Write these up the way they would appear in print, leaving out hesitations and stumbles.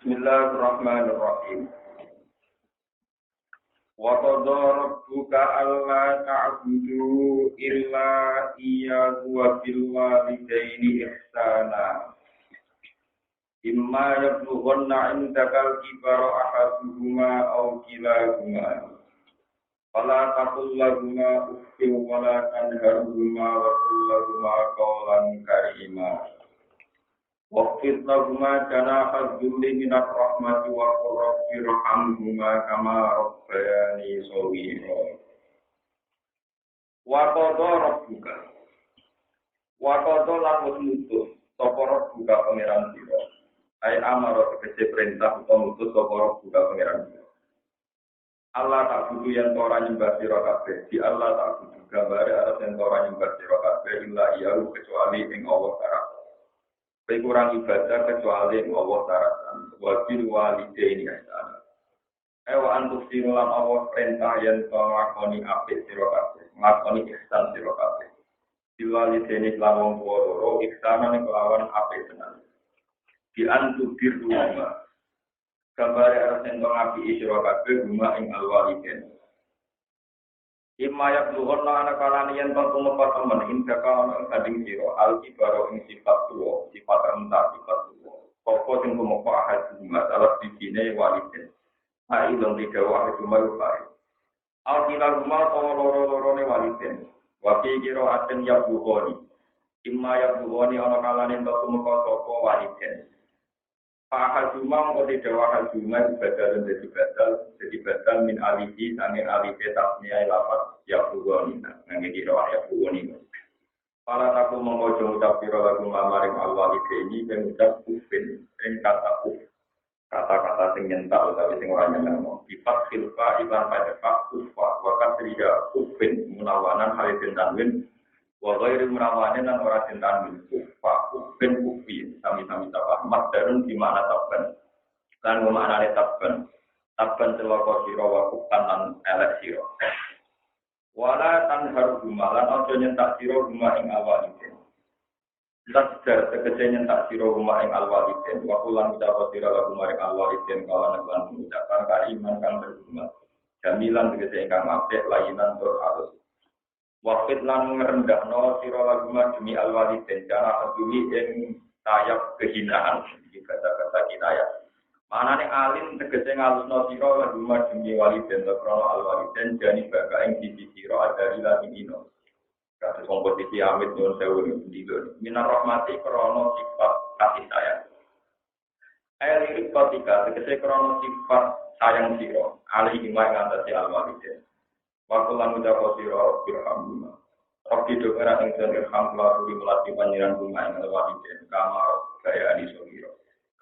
Bismillahirrahmanirrahim. Wa qadha rabbuka alla ta'budu illa iyyahu wa bil walidayni ihsana. Imma yablughanna 'indakal kibara ahaduhuma aw kilahuma. Fala taqul lahumā uffin wa la tanharhumā wa qul lahumā qawlan karīmā. Waqfid lahumā janāha dhulli minat rahmati wa qur rabbi irhamhumā kamā rabbayānī shaghīrā. Wa qadha rabbuka. Wa qadha lan nutus sapa rabbuka pangeran sira. Ai amara tegese perintah utawa nutus sapa rabbuka pangeran sira. Allah tak butuh yang ora nyembah sira kabeh. Di Allah tak butuh gambare arep yang ora nyembah sira kabeh illa iya kecuali ing Allah Ta'ala. Kurang ibadah kecuali Allah Ta'ala. Wabil walidaini ihsana. Ewa antuk sinulan Allah perintah yang nglakoni apik sira kabeh, nglakoni ihsan sira kabeh. Bil walidaini lan wong tuwa loro ihsana ning kelawan apik tenan. Di antuk diruma. Gambare arep ento apik sira kabeh guma ing alwalidain. Imaya blughana ana kalane yen tumepa temen indaka ana ing kading sira al-kibara ing sifat tuwa sifat rendah sifat tuwa apa sing tumepa ahad masalah dijine waliden ai dong digawa cuma lupai al-kila rumah tawa loro-lorone waliden wa fi qira'atin ya bukhari imaya blughani ana kalane tumepa sapa waliden ahad rumah ora digawa hajuma ibadah jadi badal min alihi sange alihi tasniya lafaz ya bughani nang kira ya bughani. Para taku mengko ucap pira lagu maring al-walidaini mengucap ufin ing kata uf. Kata-kata sing nyentak utawi sing ora nyentak. Sifat silfa iban pada fa ufa wa katriya ufin munawanan halidin tanwin wa ghairi munawanan lan ora den tanwin ufa ufin ufi sami-sami apa masdarun di mana tabban. Kan maknane tabban. Tabban celaka sira wa kutan lan elek sira. Wala tanhar gumalan aja nyentak sira guma ing alwaliden. Tasdar tegese nyentak sira guma ing alwaliden. Wa kulan ucap sira lagu maring alwaliden kawan lan ucapan kaiman kang berguna. Jamilan tegese ingkang apik layanan tur alus. Waqit lan ngrendahno sira lagu demi alwaliden cara peduli ing sayap kehinaan iki kata-kata kinayah. Manane alim tegese ngalusno sira lagu demi waliden krana alwaliden jani baka ing sisi sira dari ladino. Kados kompetisi amit nyuwun sewu ndilo. Minar rahmati krana sifat kasih sayang. Lirik ketika tegese krana sifat sayang sira ali ing ngatasi alwaliden. Waktu lan ucap sira birhamna. Rabbi doa ing irham lalu dimulati panjiran bunga ing alwaliden kamar gaya di sira.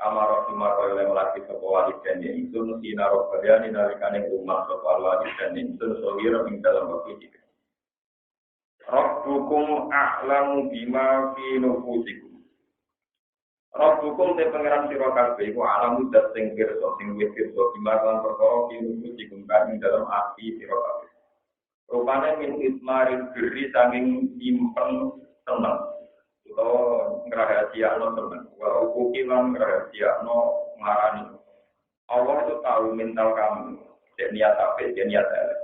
Kamar rumah oleh melati sebuah walidan yang itu sinar robbani nalikane rumah sebuah walidan yang itu sohir ing dalam waktu itu. Rabbukum a'lamu bima fi nufusikum. Rabbukum te pangeran sira kabeh iku alamu dat sing pirsa sing wis pirsa bima lan perkara fi nufusikum ing dalam ati sira kabeh. Rupane min ismaril birri sanging nyimpen tenang. Kalau ngerahasiakno teman, walau kukilan ngerahasiakno ngarani. Allah itu tahu mental kamu, jadi niat apa, jadi niat apa.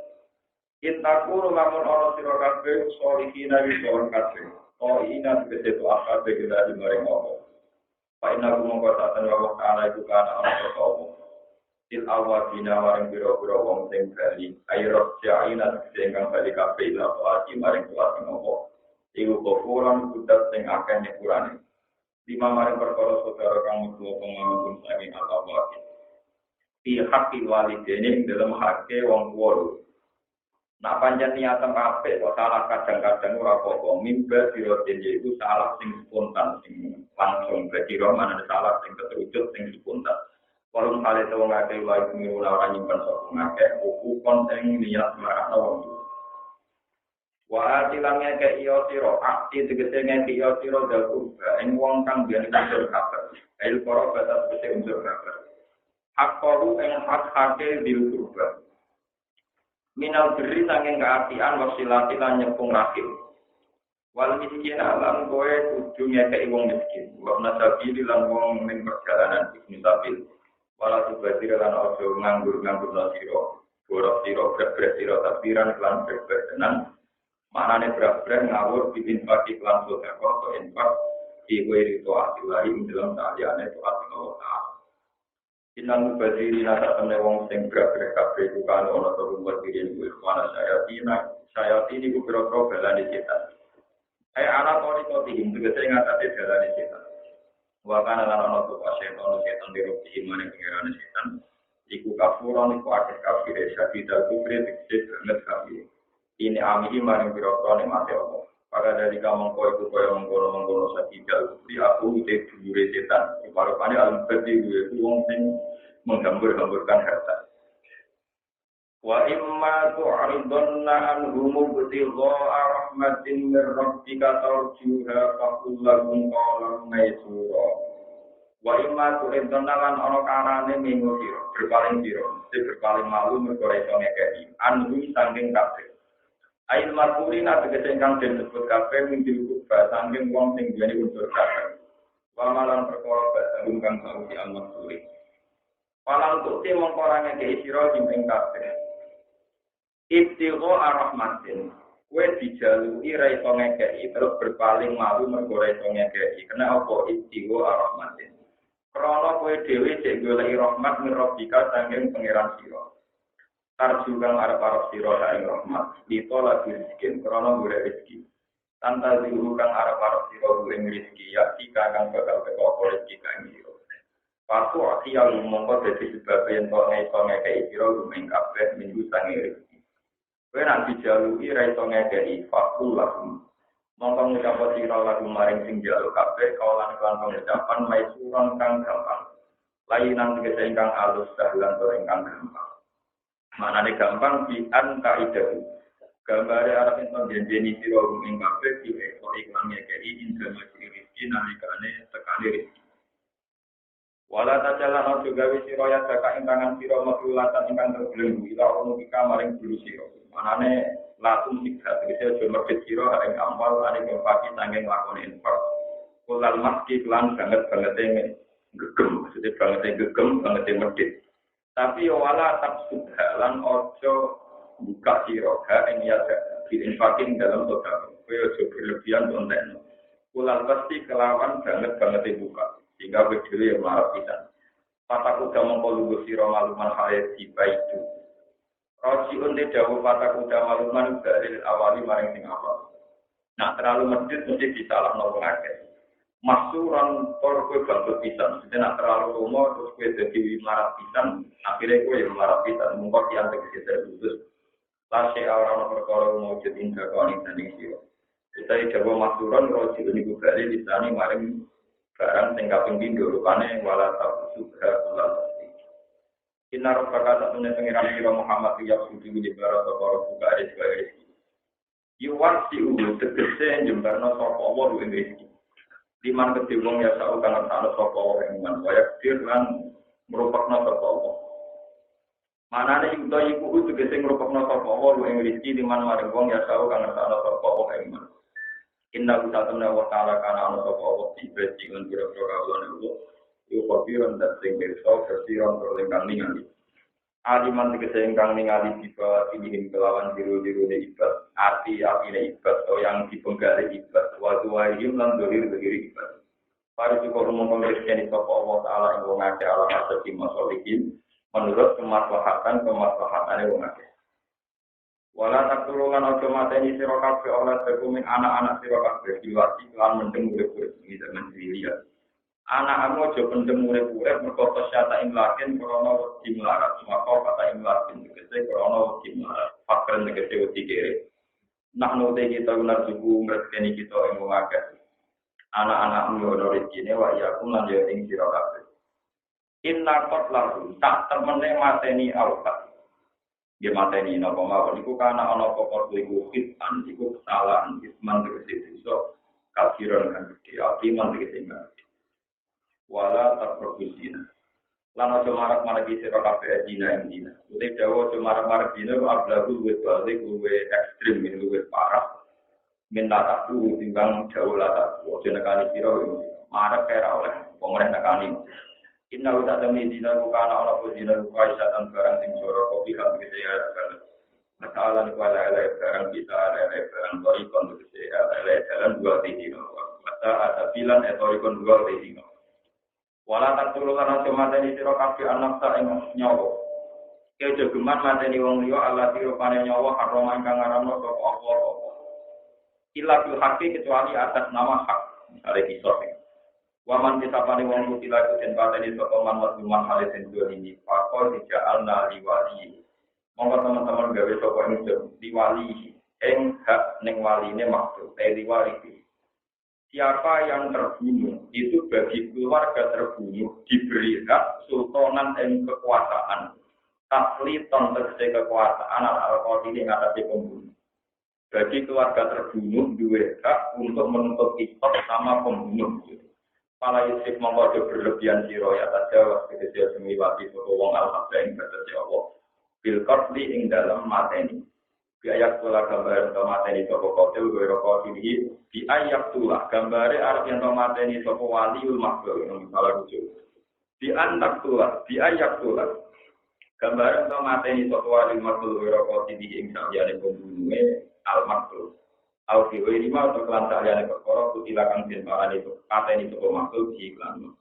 Intaku lamun orang siro kabeh, solihina wisor kabeh. Oh ina sebesar itu kabeh kita dimaring Allah. Pak inaku mengkotakan Allah Ta'ala itu karena Allah Allah. Il awabina maring biro-biro wong sing bali. Airot ja'ina sebesar bali kabeh ila tuati maring tuati Allah. Iku kofuran kudat sing akeh nyepurane. Lima maring perkara saudara kang mlebu pengampun saking Allah. Fi haqqi walidaini ing dalam hake wong tuwa. Nak pancen niatan apik kok salah kadang-kadang ora apa-apa. Mimba diroten yaiku salah sing spontan sing langsung kira mana salah sing keterucut sing spontan. Kalau kali itu wong akeh wae ngurus ora nyimpen sok ngakeh ukon ing niat marakno wong. Wa tilangnya ke iyo siro, akti tegese ngeki iyo siro dal kurba, ing wong kang biyen unsur kabar. Ail koro batas tegese unsur kabar. Hak koru ing hak-hake dil kurba. Minal beri sanging keartian wasilati lan nyepung rahim. Wal miskin alam kowe kudu ngekeki wong miskin. Wa nasabili lan wong ning perjalanan ibnu sabil. Wala subasir lan ojo nganggur-nganggur no siro. Borok siro, berat-berat siro, takbiran kelan berat-berat tenan. Maknanya berat-berat ngawur diinfak iklan sodako atau infak iwe rito asilahi dalam ta'liannya itu Allah Ta'ala. Inang mubadiri nasa temne wong sing berat-berat kabeh bukan ono to mubadirin ku ikhwana sayatini ku biro-biro balani setan. Anak tori kotihim tegese ngatasi balani setan. Wakana lan ana to setan dirupi imane pengiran setan. Iku kafuran iku akeh kafire syadidal kufri tegese banget kafir. Ini amili maring biro-biro nikmate Allah. Pada dari kamu kau mengkono sadidal kufri aku ide dure setan. Parupane al-badi gue wong sing menghambur-hamburkan harta. Wa imma tu'ridunna anhum btigha'a rahmatin min rabbika tarjuha faqul lahum qawlan maysura. Wa imma tu'ridunna lan ana karane minggu sira berpaling malu mergo iso ngekeki anhum sanging kabeh. Ail markurina tegese ingkang den sebut kabeh minggu kubah sanging wong sing duweni unsur kabeh. Wa malan perkara badhe kang sawi al-maksuri. Palang tukti mengkorange ke sira ing kabeh. Ibtigho arahmatin, kue dijalui ra iso ngekeki terus berpaling malu mergo ra iso ngekeki. Kena apa ibtigho arahmatin? Krana kue dhewe cek goleki rahmat mirrobika saking pangeran sira. Tarju kang arep-arep sira saing rahmat, itu lagi rezeki krana golek rezeki. Tanpa diuru kang arep-arep sira golek rezeki ya kang bakal teko rezeki kang sira. Waktu akhir mongko dadi sebab yen kok iso ngekeki sira lumeng kabeh minggu sange rezeki. Kowe nak dijalui ra iso ngekeki fakul lakum. Mongko ngucap sira lagu maring sing jaluk kabeh kawalan kan pengucapan maisuran kang gampang. Lainan tegese ingkang alus dahlan to ingkang gampang. Manane gampang di antaidahu. Gambare arep ento janjeni sira ing kabeh iki kok iklan ngekeki indra rezeki nalikane tekane rezeki. Wala tajalan ojo gawe sira ya saka intangan sira maklulatan ingkang terbelenggu ila ono kita maring guru sira. Manane latung siksa tegese aja merbit sira ing amal ane ngepaki sanging lakone infak. Kulal maski lan banget gegem, maksudnya banget gegem, banget medhit. Tapi yo wala tabsudha lan ojo buka sira ing ya diinfakin dalam sedekah. Kowe aja berlebihan konten. Kulal pasti kelawan banget buka. Sehingga berdiri yang marah pisan. Pataku damang kolugu siro maluman hayat tiba itu. Roji unti dawu pataku damang maluman dari awali maring sing awal. Nah terlalu medit mesti disalah nopo ngakes. Masuran tor kue bangkut pisan. Jadi nak terlalu umur terus kue jadi marah pisan. Akhirnya kue yang marah pisan. Mungkot yang tegesi terputus. Lasih orang perkara mewujud indah kawaning sanding siro. Kita jawa masuran roji unti bali disani maring barang sing kaping pindho rupane wala tabsuha ulal. Inna rabbaka satune pengiran sira Muhammad ya suci di barat karo buka rezeki. Yuwan si udu tegese jembarno sapa Allah ing rezeki. Liman kedhe wong ya sak kang ana sapa ing man kaya lan merupakna sapa Allah. Manane yuda iku tegese merupakna sapa Allah ing rezeki liman maring wong ya sak kang ana sapa ing man. Inna kutatuna wa ta'ala kana ana sapa Allah ibadi lan biro-biro kawulane Allah yo kopiran dan sing berso kersiran terlengkang ningali aliman tegese ingkang ningali dibawa ini kelawan biru-birune ibad api-apine ibad atau yang dipenggali ibad wa duwaihim lan dohir-dohir ibad para cukup rumong rezeki sapa Allah taala ing wong akeh ala kasih masolihin menurut kemaslahatane wong akeh. Wala taktulungan ojo mateni sira kabeh ora dokumen anak-anak sira kabeh diwati lan mendeng urip-urip iki zaman cilik. Anak-anak ojo pendem urip-urip mergo syata ing lakin krana wedi melarat, maka kata ing lakin tegese krana wedi melarat. Pakren tegese wedi kere. Nak note kita benar suku ngrekeni kita ing akeh. Anak-anak ngono rezekine wa ya kun lan ya ing sira kabeh. Inna qatlahu tak temene mateni awak. Dia mateni napa mawon iku kana ana pokok iku fitan iku kesalahan isman tegese iso kafiran kan iki atiman tegese enggak wala takprofisina lan aja marak-marak sira kabeh dina ing dina utek dawa aja marak-marak dina ablagu wis balik luwe ekstrem luwe parah minta aku timbang dawa lata aja nekani sira marak kaya oleh pemerintah nekani Inna uta demi dina kana ana apa dina kaisatan barang sing joro kopi kan gede ya kan. Masalah ni wala ala barang kita ala barang torikon gede ala jalan dua dina. Mata ada bilan torikon dua dina. Wala tak tululan aja mateni sira kabeh anak sak ing nyawa. Kejo geman mateni wong liya Allah dirupane nyawa haram ingkang ngaramno sapa Allah. Illa bil haqqi kecuali atas nama hak. Misale kisah. Waman disapane wong mutila den pateni sapa man wadman halisen dua ini pakol dijaalna liwali. Monggo teman-teman gawe sapa ing liwali ing hak ning waline maksud liwali. Siapa yang terbunuh itu bagi keluarga terbunuh diberi hak sultanan ing kekuasaan. Tasliton tegese kekuasaan al-qadi ing atase pembunuh. Bagi keluarga terbunuh duwe hak untuk menuntut kisah sama pembunuh. Pala yusif mengkode berlebihan siro ya tajawaz ketika semiwati sopo wong al-habda yang berterja Allah bilkotli ing dalam mateni biayak tulah gambar atau mateni sopo kotil goyro ini biayak tulah gambare arab yang atau mateni sopo waliul makhluk yang salah rujuk biayak tulah gambar atau mateni sopo waliul makhluk goyro ini ing sabiane pembunuhnya al-makhluk Alfi lima untuk kelantaran perkara kutilakan jenparan itu kata ini cukup makhluk di iklan.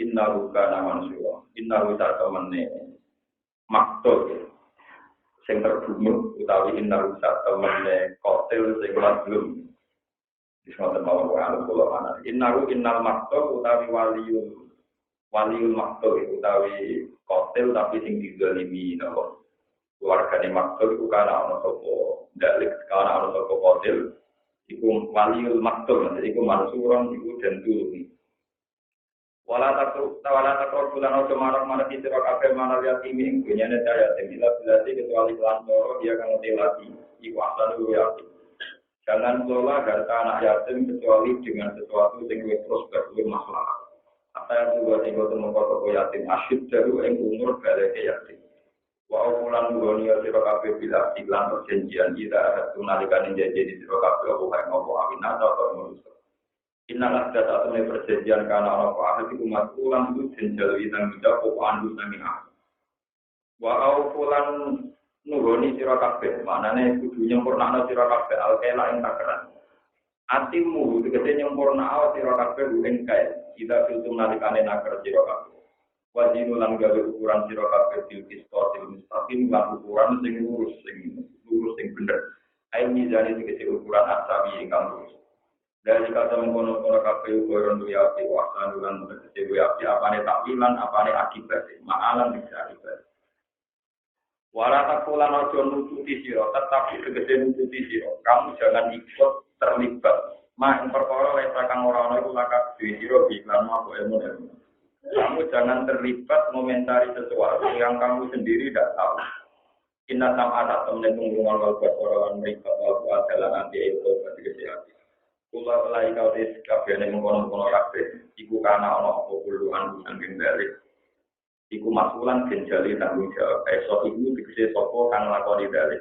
Inna ruka naman suwa. Inna ruka temene makhluk yang terbunuh utawi inna ruka temene kotel sing belum. Disebut nama orang pulau mana. Inna ru innal makhluk utawi waliul makhluk utawi kotel tapi sing dizalimi napa. Keluargane makhluk itu karena ana sapa dalik karena ana sapa kotel iku waliul makhluk nanti iku mansuron iku den tulungi wala takro bulan ojo marah di sira kabeh manal yatim ing dunyane daya bila kecuali kelan loro dia kang lagi iku asal yatim jangan kelola harta anak yatim kecuali dengan sesuatu sing wis terus berluwih maslahat apa yang buat ing temu kok yatim asyid daru ing umur baleke yatim wa ulan dunia sira kabeh bila iklan perjanjian kita tunalikan janji di sira kabeh apa kae ngopo awina atau manusa innalah data tene perjanjian kana apa ahli umat ulan itu jenjal itang kita apa andu sami wa ulan nuhoni sira kabeh manane kudu nyempurnakno sira kabeh alkela ing takaran atimu tegese nyempurnakno sira kabeh ing kae kita tunalikan nakar sira kabeh wajib ulang gawe ukuran sira kabeh bil qisṭasil mustaqim lan ukuran sing lurus sing bener. Ai mizane tegese ukuran asawi ingkang lurus. Dari kata mengkono-kono kabeh ukuran duya ati wasan lan tegese duya ati apane takwilan apane akibat maalan bisa akibat. Wala takulan ojo nututi sira tetapi tegese nututi sira kamu jangan ikut terlibat mak perkara wis kang ora ana iku lakak dhewe sira iklan mau ilmu. Kamu jangan terlibat komentari sesuatu yang kamu sendiri tidak tahu. Inna sam'ata temen tunggungan wal orang mereka wal adalah nanti itu berarti kesehatan. Kula lai kau dis kabehane mengkono-kono kabeh iku kana ana apa puluhan sangking balik. Iku masulan genjali tanggung jawab. Esok iku dikese sapa kang lakoni balik.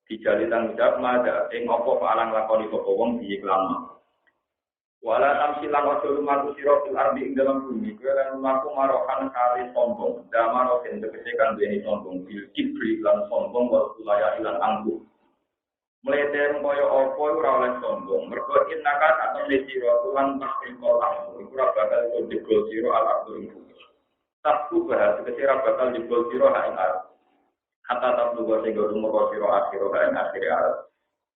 Dijali tanggung jawab mada ing apa palang lakoni sapa wong diiklan. Wala tamsilan ojo lumaku sira fil ardi ing dalam bumi kowe lan lumaku marohan kali sombong damaro sing tegese kan duweni sombong bil kibri lan sombong wa sulaya ilan angkuh mlete kaya apa ora oleh sombong mergo innaka atau sira lan pasti kolam ora bakal digol sira ala abdul takku bahas tegese ora bakal digol sira ha ing arep kata tak lugo sing rumoko sira akhir ha ing akhir arep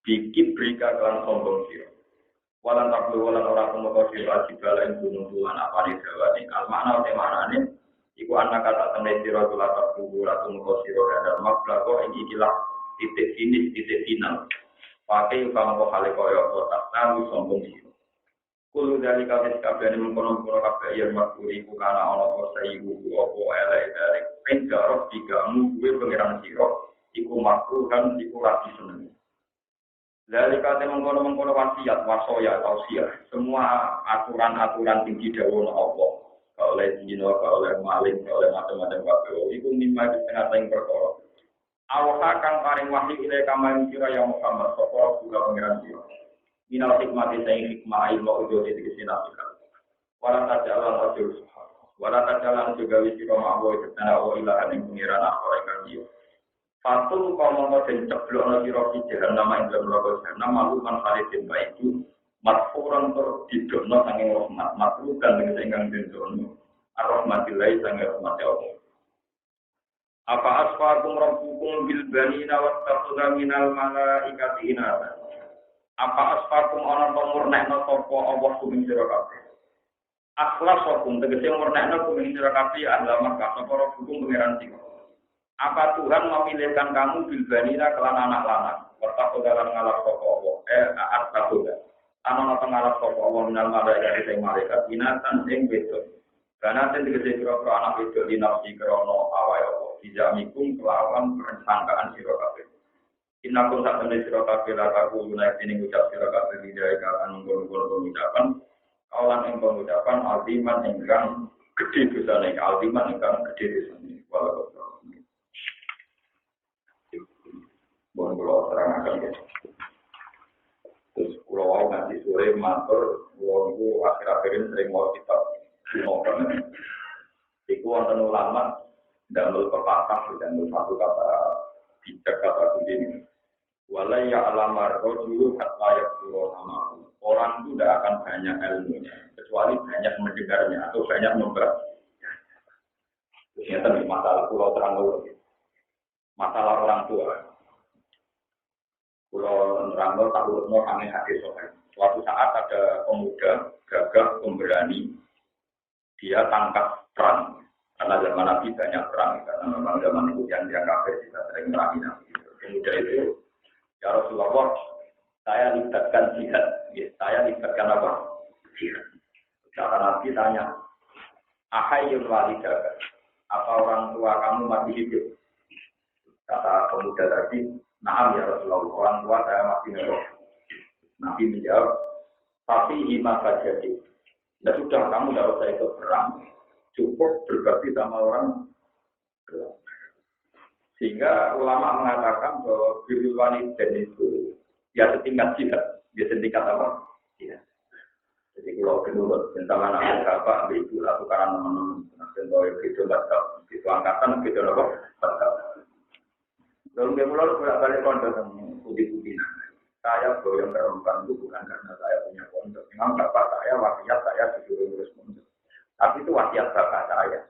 dikibri kan sombong sira walan taklu walan ora kemoto sira dibalain gunung tulan apa di Jawa ning almakna temanane iku anak kata temen sira kula taklu ora kemoto sira dan maklako ing ikilah titik finish titik final pakai kamu hale koyo otak tahu sombong sira kulo dari kabeh kabeh mengkono-kono kabeh yen makuri ku kana ana apa sayu opo elek dari penjaro digamu kuwe pangeran sira iku makruhan iku lagi seneng. Dari kata mengkono wasiat, wasoya, tausiah, semua aturan-aturan tinggi daun Allah, kalau oleh jino, kalau oleh maling, kalau oleh macam-macam kabeh, itu mimma di tengah yang perkara. Allah kang paring wahyu ilai kamaring sira ya Muhammad, sapa juga pangeran sira. Minal hikmati sing hikmah ilmu ujo di sini nasihat. Wala tajal lan ajur Wala tajalan juga wisiro ma'wa ibtana wa ilahan yang pengiran akhara ikan iyo. Fatul kau mongko den ceblok no siro kijahan nama indra melaku jahannam malu man khalidin baiku matfuran tur didokno sanging rahmat matrukan dengan sehinggang dindono ar-rahmatilai sanging rahmat Allah. Apa asfakum rabbukum bil banina wattakhudha minal malaikati inatha. Apa asfakum ana pemurnekno sapa Allah kuming sira kabeh. Akhlasakum tegese murnekno kuming sira kabeh Allah maka sapa rabbukum pangeran sing. Apa Tuhan memilihkan kamu bil banina kelan anak lanang. Wattakhudha lan ngalap sapa Allah. At-takhudha. Ana ngalap sapa Allah minal malaikati sing malaikat inatan sing wedok. Karena ten tegese kira-kira anak wedok dinafsi krana awake Allah. Dijamikum kelawan persangkaan sira kabeh. Inakum sak temne sira kabeh la aku guna dene ngucap sira kabeh lidai kan nggon-nggon pengucapan awalan ing pengucapan altiman ingkang gedhe dosane altiman ingkang gedhe dosane walaupun bon kula terangaken ya. Terus kula wau nganti sore matur kula niku akhir-akhir sering mau kitab ngono. Iku wonten ulama dalam pepatah dan satu kata bijak kata begini. Walai ya alamar dulu kata ya nama. Orang itu tidak akan banyak ilmunya kecuali banyak mendengarnya atau banyak membaca. Ternyata masalah pulau terang dulu. Masalah orang tua. Pulau terang dulu tak urut no kami hadis soal. Suatu saat ada pemuda gagah pemberani, dia tangkap perang. Karena zaman Nabi banyak perang, karena memang zaman itu yang dia kafir juga sering merangi Nabi. Kemudian itu, ya Rasulullah, saya libatkan jihad. Ya, saya libatkan apa? Jihad. Kata Nabi tanya, Ahayyul walidaga, apa orang tua kamu masih hidup? Kata pemuda tadi, Naam ya Rasulullah, orang tua saya masih hidup. Nabi menjawab, tapi hima jadi. Ya sudah, kamu tidak usah ikut perang. Cukup berbakti sama orang tua. Sehingga ulama mengatakan bahwa birrul walidain itu ya setingkat jihad, ya setingkat apa? Ya. Jadi kalau menurut tentang anak bapak, ibu atau karena teman-teman, contoh itu batal, itu angkatan itu apa? Batal. Lalu kemudian bolak-balik pondok putih-putih. Saya goyang perempuan itu bukan karena saya punya pondok. Memang bapak saya wasiat saya disuruh ngurus pondok. Tapi itu wasiat bapak saya.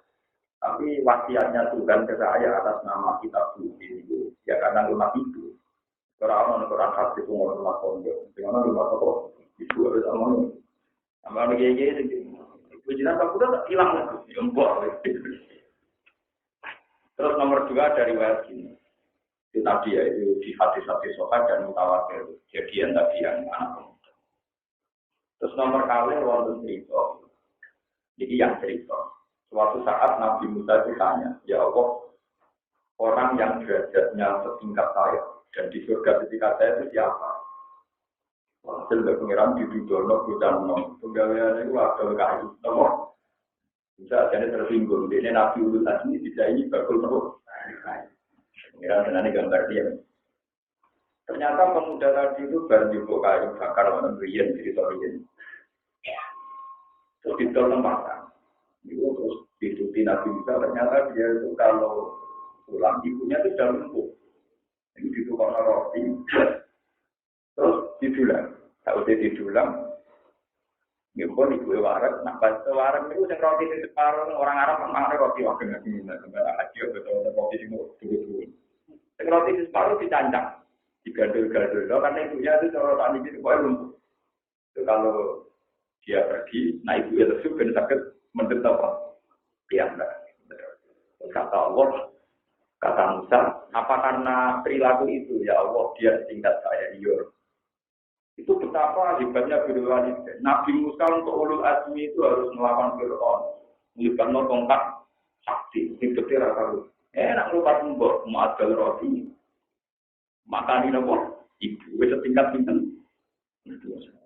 Tapi wasiatnya Tuhan ke saya atas nama kitab suci itu ya karena rumah itu. Orang hadis itu rumah pondok. Dengan rumah pondok itu harus aman. Sama lagi ujian aku udah hilang lagi. Terus nomor 2 dari riwayat ini. Itu tadi ya itu di hadis-hadis sokat dan mutawatir. Jadian tadi yang anak pemuda. Terus nomor kali wonten cerita. Jadi yang cerita, suatu saat Nabi Musa ditanya, ya Allah, orang yang derajatnya setingkat saya dan di surga setingkat saya itu siapa? Hasil dari pengiran di Dudono, Budano, pegawaiannya itu ada kayu, nomor. Bisa jadi tersinggung, ini Nabi Musa ini tidak ini bakul nomor. Pengiran senangnya gambar dia. Ternyata pemuda tadi itu baru dibuka kayu bakar warna berian, jadi torian. Terus di tempatkan, itu terus dituti Nabi Musa, ternyata dia itu kalau pulang ibunya itu sudah lumpuh. Itu ditukar roti, terus didulang. Tak usah didulang, ngipun ibu warak, nah pas warak itu yang roti di separuh orang Arab memang ada roti wakil Nabi Musa, sebenarnya haji atau roti itu dulu. Yang roti di separuh dicancang, digandul-gandul, karena ibunya itu kalau tani itu boleh lumpuh. Itu kalau dia pergi, nah ibu itu juga sakit menderita apa? Piyambak. Kata Allah, kata Musa, apa karena perilaku itu ya Allah dia tingkat saya iya. Itu betapa hebatnya birrul walidain. Nabi Musa untuk ulul azmi itu harus melawan Fir'aun, melibatkan tongkat sakti, hidupnya rasa. Enak lupa mbok muadal roti, makani nopo ibu setingkat pinten.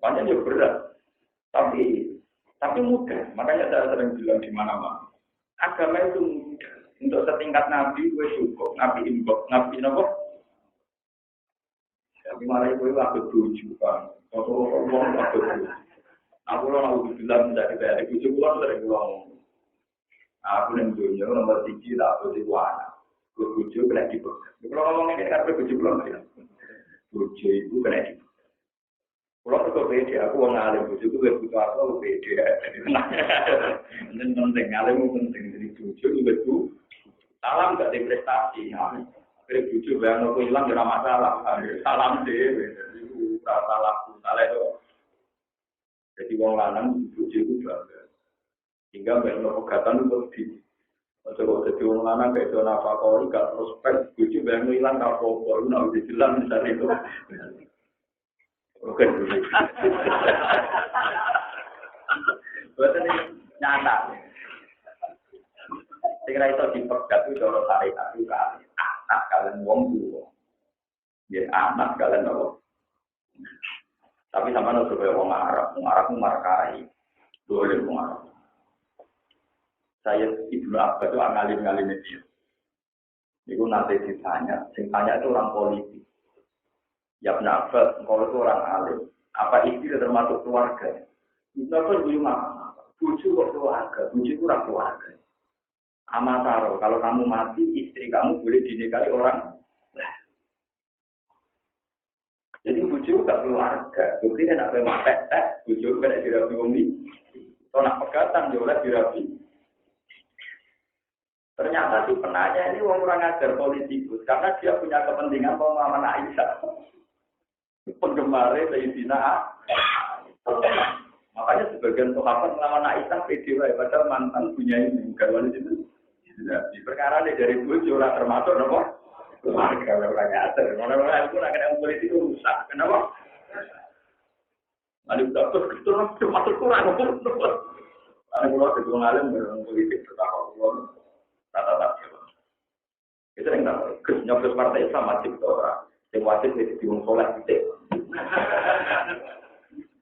Banyak yang berat. Tapi mudah, makanya saya sering bilang di mana-mana. Agama itu mudah. Untuk setingkat Nabi, gue cukup. Nabi imbok, Nabi apa? Tapi malah gue waktu tujuh kan. Kalau ngomong waktu tujuh. Aku lo bilang dari bujuk pulang sering ngomong. Aku yang dunia nomor 3 tak boleh wana. Bojo kena dipegat. Kalau ngomong ini kan bojo belum ya. Bojo itu kena dipegat. Kalau aku beda, aku orang alim. Bojo itu butuh aku beda. Ini penting, alimmu penting. Jadi bojo itu betul. Salam gak ada prestasi. Akhirnya bojo bayang aku hilang gak masalah. Salam deh. Salah itu. Jadi orang lanang bojo itu bangga. Hingga bayang pegatan itu lebih. Kalau jadi orang lanang kayak zona fakori gak prospek, bojo bayang hilang gak apa-apa. Itu nak jelas misalnya itu. Oke. Buat ini nyata. Segera itu dipegat itu kalau tarik aku kali. Anak kalian wong tua. Ya anak kalian apa? Tapi sama nggak supaya wong Arab markai. Boleh wong Arab. Saya Ibnu Abbas itu ngalim-ngalim dia. Itu nanti ditanya, sing tanya itu orang politik. Ya Ibnu Abbas, kalau itu orang alim, apa istri termasuk keluarga? Ibnu Abbas belum apa. Buju kok keluarga, buju kurang keluarga. Amataro, kalau kamu mati, istri kamu boleh dinikahi orang. Jadi buju tak keluarga. Bukti kan apa yang mepet, buju kena dirapi umi. Kalau nak pegatan, jauhlah dirapi. Ternyata si penanya ini orang ajar politikus karena dia punya kepentingan mau melawan Aisyah. Penggemarnya Sayyidina makanya sebagian sahabat melawan Aisyah pede padahal mantan punya ini kawan itu. Di perkara ini dari bojo ora termasuk napa? Keluarga orang ajar. Orang-orang itu nak kena politik rusak. Kenapa? Ada betul betul termasuk kurang. Ada kalau kedua ngalim orang politik bertakwa. Tata-tata. Itu yang tak nyoblos partai Islam wajib ke orang. Yang wajib itu diung soleh gitu.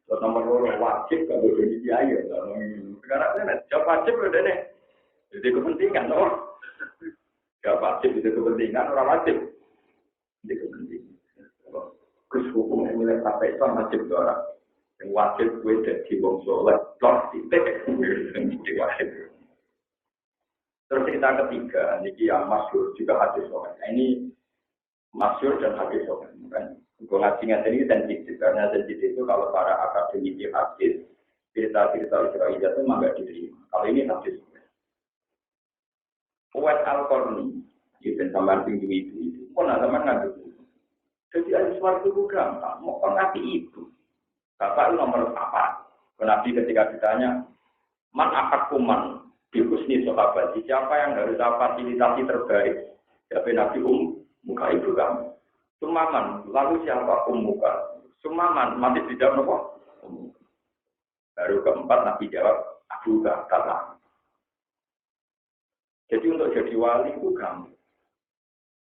Terus nomor 2 wajib kalau jadi biaya. Sekarang ini jawab wajib udah nih. Jadi kepentingan, no? Jawab wajib itu kepentingan, orang wajib. Jadi kepentingan. Terus hukum yang milih partai Islam wajib ke orang. Yang wajib gue jadi diung soleh. Terus itu wajib. Terus cerita ketiga, ini yang masyhur juga hadis sokan. Ini masyhur dan hadis sokan. Gue ngaji-ngaji ini sensitif, karena sensitif itu kalau para akademisi hadis, cerita-cerita Israel itu memang nggak diterima. Kalau ini hadis sokan. Uwais Al-Qarni, itu sampai tinggi itu. Kok nak sama ngadu? Jadi ada suatu program, mau ngasih itu. Bapak itu nomor 4. Nabi ketika ditanya, man akakuman? Husni sahabat, siapa yang harus fasilitasi terbaik? Siapa Nabi muka ibu kamu. Sumaman, lalu siapa muka? Sumaman, mati tidak nopo. Baru keempat Nabi jawab, Abu Bakar. Jadi untuk jadi wali itu gampang.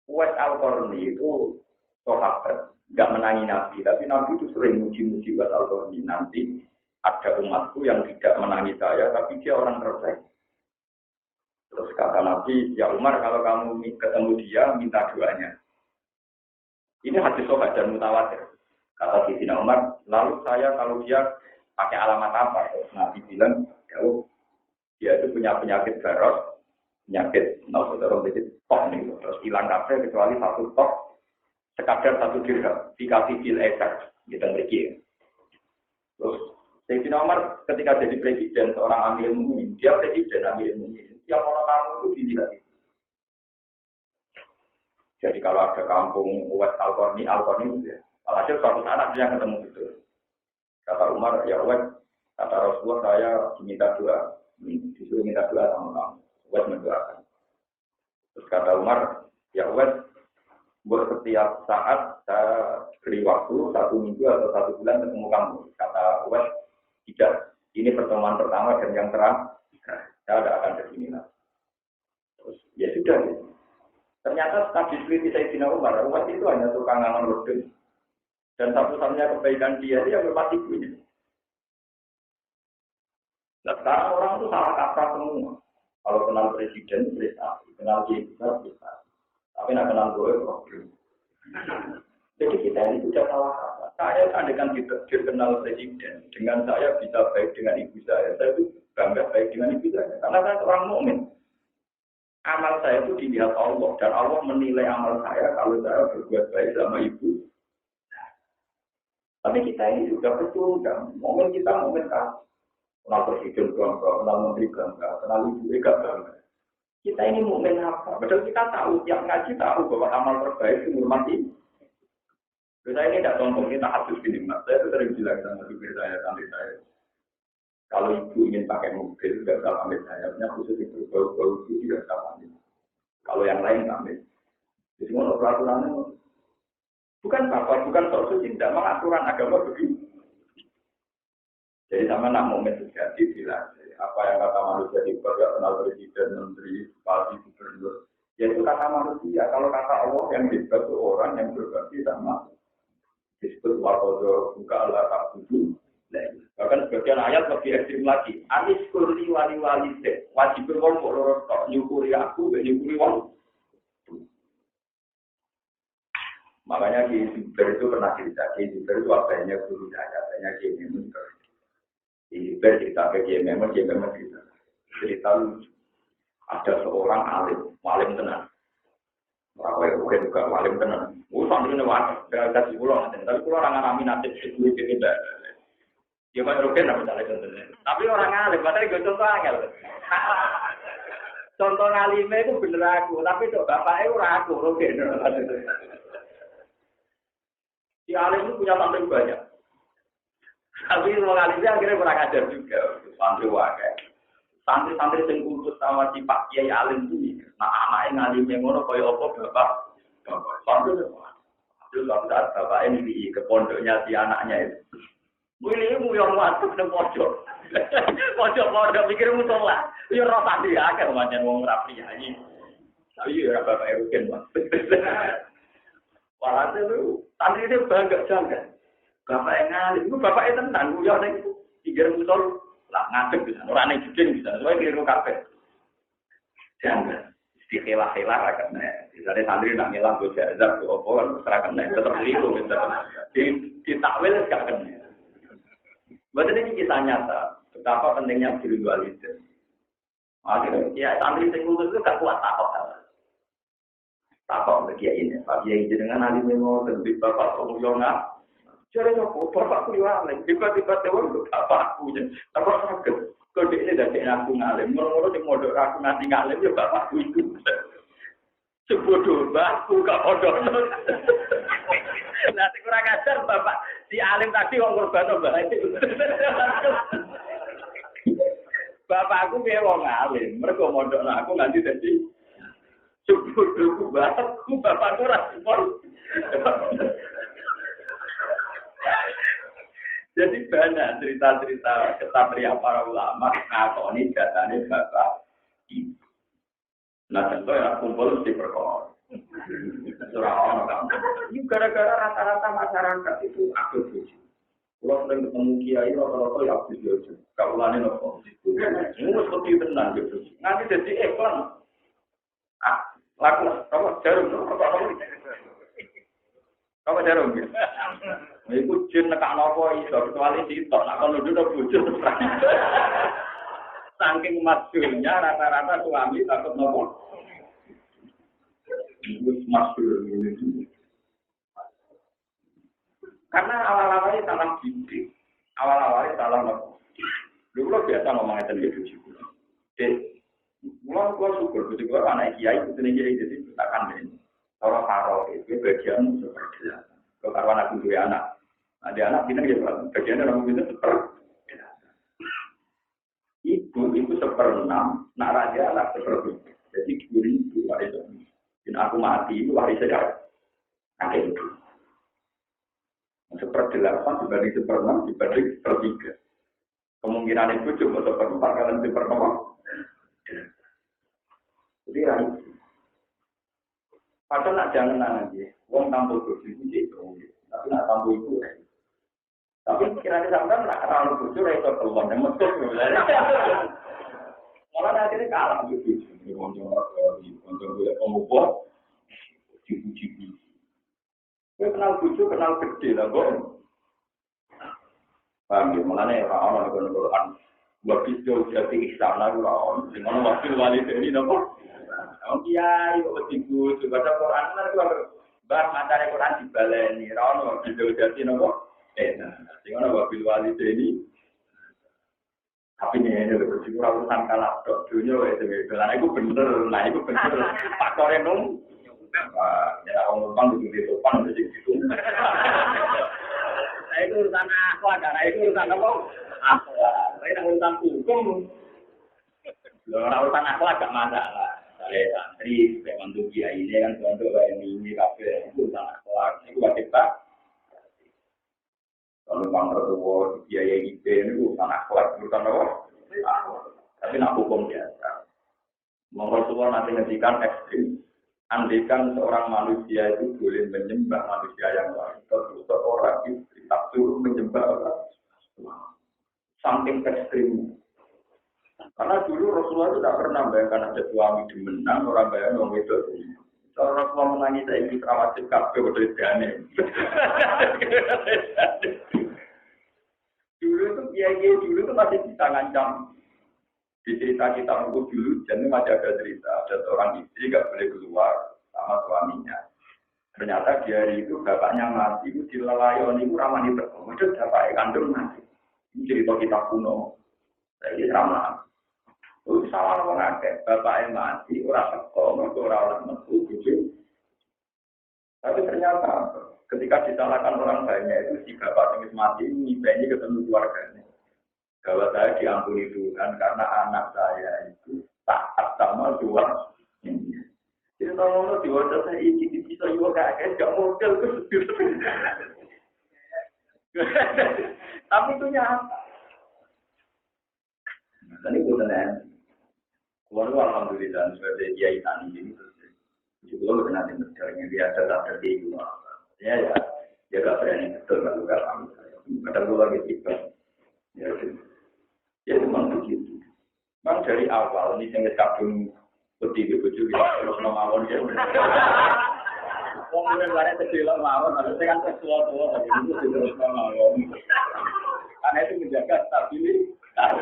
Uwais Al-Qarni itu sahabat, nggak menangi Nabi, tapi Nabi itu sering muji-muji Uwais Al-Qarni. Nanti ada umatku yang tidak menangi saya, tapi dia orang terbaik. Terus kata Nabi, ya Umar kalau kamu ketemu dia, minta doanya. Ini hadis sobat dan mutawatir. Kata Sayyidina Umar, lalu saya kalau dia pakai alamat apa? Terus Nabi bilang, dia itu punya penyakit baros, penyakit terus hilang kabel kecuali satu tok, sekadar 1 dirham, dikasih bil eser, gitu begini. Terus Sayyidina Umar ketika jadi presiden, seorang amir mukminin, dia presiden amir mukminin. Yang orang kamu itu dilihat. Jadi kalau ada kampung Uwais Al-Qarni itu ya. Alhasil suatu anak dia ketemu itu. Kata Umar, ya Uwais, kata Rasulullah saya diminta doa. Disuruh minta doa sama kamu. Uwais mendoakan. Terus kata Umar, ya Uwais, buat setiap saat saya beri waktu 1 minggu atau 1 bulan ketemu kamu. Kata Uwais, tidak. Ini pertemuan pertama dan yang terakhir. Saya tidak akan kesini lagi. Terus, ya sudah. Ya. Ternyata setelah diskusi Sayyidina Umar itu hanya tukang ngangon wedhus. Dan satu-satunya kebaikan dia mati punya. Nah, sekarang orang itu salah kaprah semua. Kalau kenal presiden, prestasi. Kenal dia prestasi. Tapi nak kenal gue, problem. Jadi kita ini sudah salah kaprah. Saya andaikan dikenal presiden, dengan saya bisa baik dengan ibu saya itu bangga baik dengan ibu saya. Karena saya seorang mukmin. Amal saya itu dilihat Allah dan Allah menilai amal saya kalau saya berbuat baik sama ibu. Tapi kita ini juga pecundang. Momen kita momen kalah. Kenal presiden bangga, kenal menteri bangga, kenal ibu bangga. Kita ini momen apa? Padahal kita tahu, yang ngaji tahu bahwa amal terbaik itu menghormati. Saya ini tidak sombong, kita harus gini mas. Saya itu sering bilang sama supir saya, santri saya. Kalau ibu ingin pakai mobil, tidak usah pamit sayapnya, khusus itu bau-bau itu tidak usah pamit. Kalau yang lain pamit. Jadi mau peraturannya, bukan apa, bukan soal suci, tidak mengaturan agama begitu. Jadi sama nak momen terjadi dilatih. Apa yang kata manusia di tidak kenal presiden, menteri, bupati, gubernur. Ya itu kata manusia. Kalau kata Allah yang hebat itu orang yang berbakti sama disebut wakodo buka Allah tak budu. Bahkan sebagian ayat lebih ekstrim lagi. Anis kurli wali wali deh. Wajib berwong lorot tok nyukuri aku, nyukuri wong. Makanya di Zubair itu pernah cerita. Di Zubair itu apanya guru saya, apanya Kiai Memon. Di Zubair cerita ke Kiai Memon cerita lucu. Ada seorang alim tenang. Orang juga alim tenang. Santri ini wajar, gak kasih pulau nanti. Tapi kalau orang alami nasib itu beda. Ya Pak Rugen lah misalnya contohnya. Tapi orang alim, matanya gue contoh angel. Contoh ngalimnya itu bener aku, tapi itu bapaknya ora aku, Rugen. Si alim itu punya santri banyak. Tapi orang alimnya akhirnya kurang ajar juga. Santri wakai. Santri-santri yang kultus sama si Pak Kiai alim itu. Nah anaknya ngalimnya ngono kaya apa bapak. Santri itu. Terus suatu saat bapak ini ke pondoknya si anaknya itu. Ini yang masuk ke pojok. Pojok pikir musola. Ini rotasi ya kan macam wong rapi aja. Tapi ya bapak Rugen mas. Walhasil itu santri itu bangga jangan. Bapak yang ngalim itu bapaknya tenang. Ya nih pikir musol lah ngadeg bisa. Orang yang judin bisa. Soalnya keliru kafe. Jangan. Dikhelah-helah rakyatnya. Misalnya santri nak ngilang gue jazab ke opo kan rakyatnya tetap keliru. Ditakwil gak kena. Buat ini kisah nyata, betapa pentingnya biru walidain. Akhirnya, ya santri singgung itu gak kuat takok bagi ini. Bagi yang jenengan alim memang lebih bapak promosional. Jadi aku bapakku yang alim, tiba-tiba tewan untuk bapakku. Takok sakit. Kode ini dari aku ngalim, mulu-mulu di modal aku ngasih ngalim ya bapakku itu. Sebodoh bapakku gak bodoh. Nanti kurang ajar bapak si alim tadi wong korban itu. Bapakku piye wong alim, mergo mondok aku nganti dadi sebodoh bapakku ora support. Jadi banyak cerita-cerita kesatria para ulama ngakoni datane bapak ibu. Nah contoh yang kumpul di perkara. Surah orang ini gara-gara rata-rata masyarakat itu aktif bojo. Kalau sering ketemu kiai rata-rata ya aktif bojo. Kaulane nopo. Ini mesti tenang gitu. Nanti jadi iklan. Laku apa jarum apa jarum gitu. Iku jin nekak nopo iso kecuali sitok nak kono duduk bojo. Saking masyhurnya rata-rata suami takut nopo. Masyhur ini. Karena awal-awalnya salah didik, awal-awalnya salah nopo. Dulu biasa ngomong itu dia bojo. Mulai gua syukur begitu gua anak kiai itu nih jadi takkan ini. Orang karo itu bagian seperti itu. Kalau anak itu anak, ada anak kita dia bagian orang itu seperti ibu itu seperenam, nak raja anak seperti jadi kiri itu waris. Dan aku mati itu waris saja. Akhir itu. Seperdelapan dibanding seperenam dibanding sepertiga. Kemungkinan itu cuma seperempat kalian seperempat. Jadi raih. Padahal nak jangan lagi. Wong tampil begitu itu, tapi nak tampil itu. Tapi kira-kira sampai nak tampil begitu itu keluar yang betul. Malah akhirnya kalah begitu. Untuk pembuat cipu-cipu. Kita kenal bucu, kenal gede lah, Bang. Paham ya? Makanya orang-orang yang berdoa, buat video jadi istana, orang dengan wakil wali ini, apa? Oh kiai kok digu baca Quran kan kuwi bar macane Quran dibaleni ra ono video dadi nopo sing ana wabil walideni tapi ini lho sing ora urusan kalah tok dunya itu lan iku bener lah iku bener faktore nung ya orang numpang di depan jadi gitu saya itu urusan aku ada itu urusan apa aku saya urusan hukum urusan aku agak masalah saya santri kayak mantu kiai ini kan untuk ini kafe itu urusan aku itu wajib tak kalau bang tertua kiai gitu ini urusan aku urusan apa tapi nak hukum biasa mengkosulah nanti ngedikan ekstrim andaikan seorang manusia itu boleh menyembah manusia yang lain atau seorang itu suruh menyembah Allah saking ekstrim. Karena dulu Rasulullah itu tidak pernah bayangkan ada suami dimenang, orang bayang orang itu. Kalau Rasulullah menangis saya ini kerawatin kafe udah gane. Dulu itu kiai dulu itu masih bisa ngancam. Di cerita kita buku dulu, jadi masih ada cerita ada seorang istri nggak boleh keluar sama suaminya. Ternyata di hari itu bapaknya mati, itu dilalayon itu ramah di teko. Itu bapaknya kandung mati. Ini cerita kita kuno. Jadi ramah. Itu salah orang akeh. Bapaknya mati, orang teko, orang metu gitu. Tapi ternyata ketika disalahkan orang banyak itu si bapak yang mati ini ketemu keluarganya. Bahwa saya diampuni Tuhan karena anak saya itu taat sama Tuhan. Jadi kalau diwajah saya ini bisa juga kayak gak model ke tapi itu nyata. Tadi gue tanya, keluarga alhamdulillah sebagai kiai tani ini terus juga lo nanti berjalannya biasa tak terjadi juga. Ya gak berani betul kalau gak paham. Kadang gue lagi tiba. Ya memang begitu. Memang dari awal ini saya kadung putih di baju terus mawon ya. Wong mulai kecil mawon, maksudnya kan sesuatu tapi itu terus mawon. Karena itu menjaga stabilitas.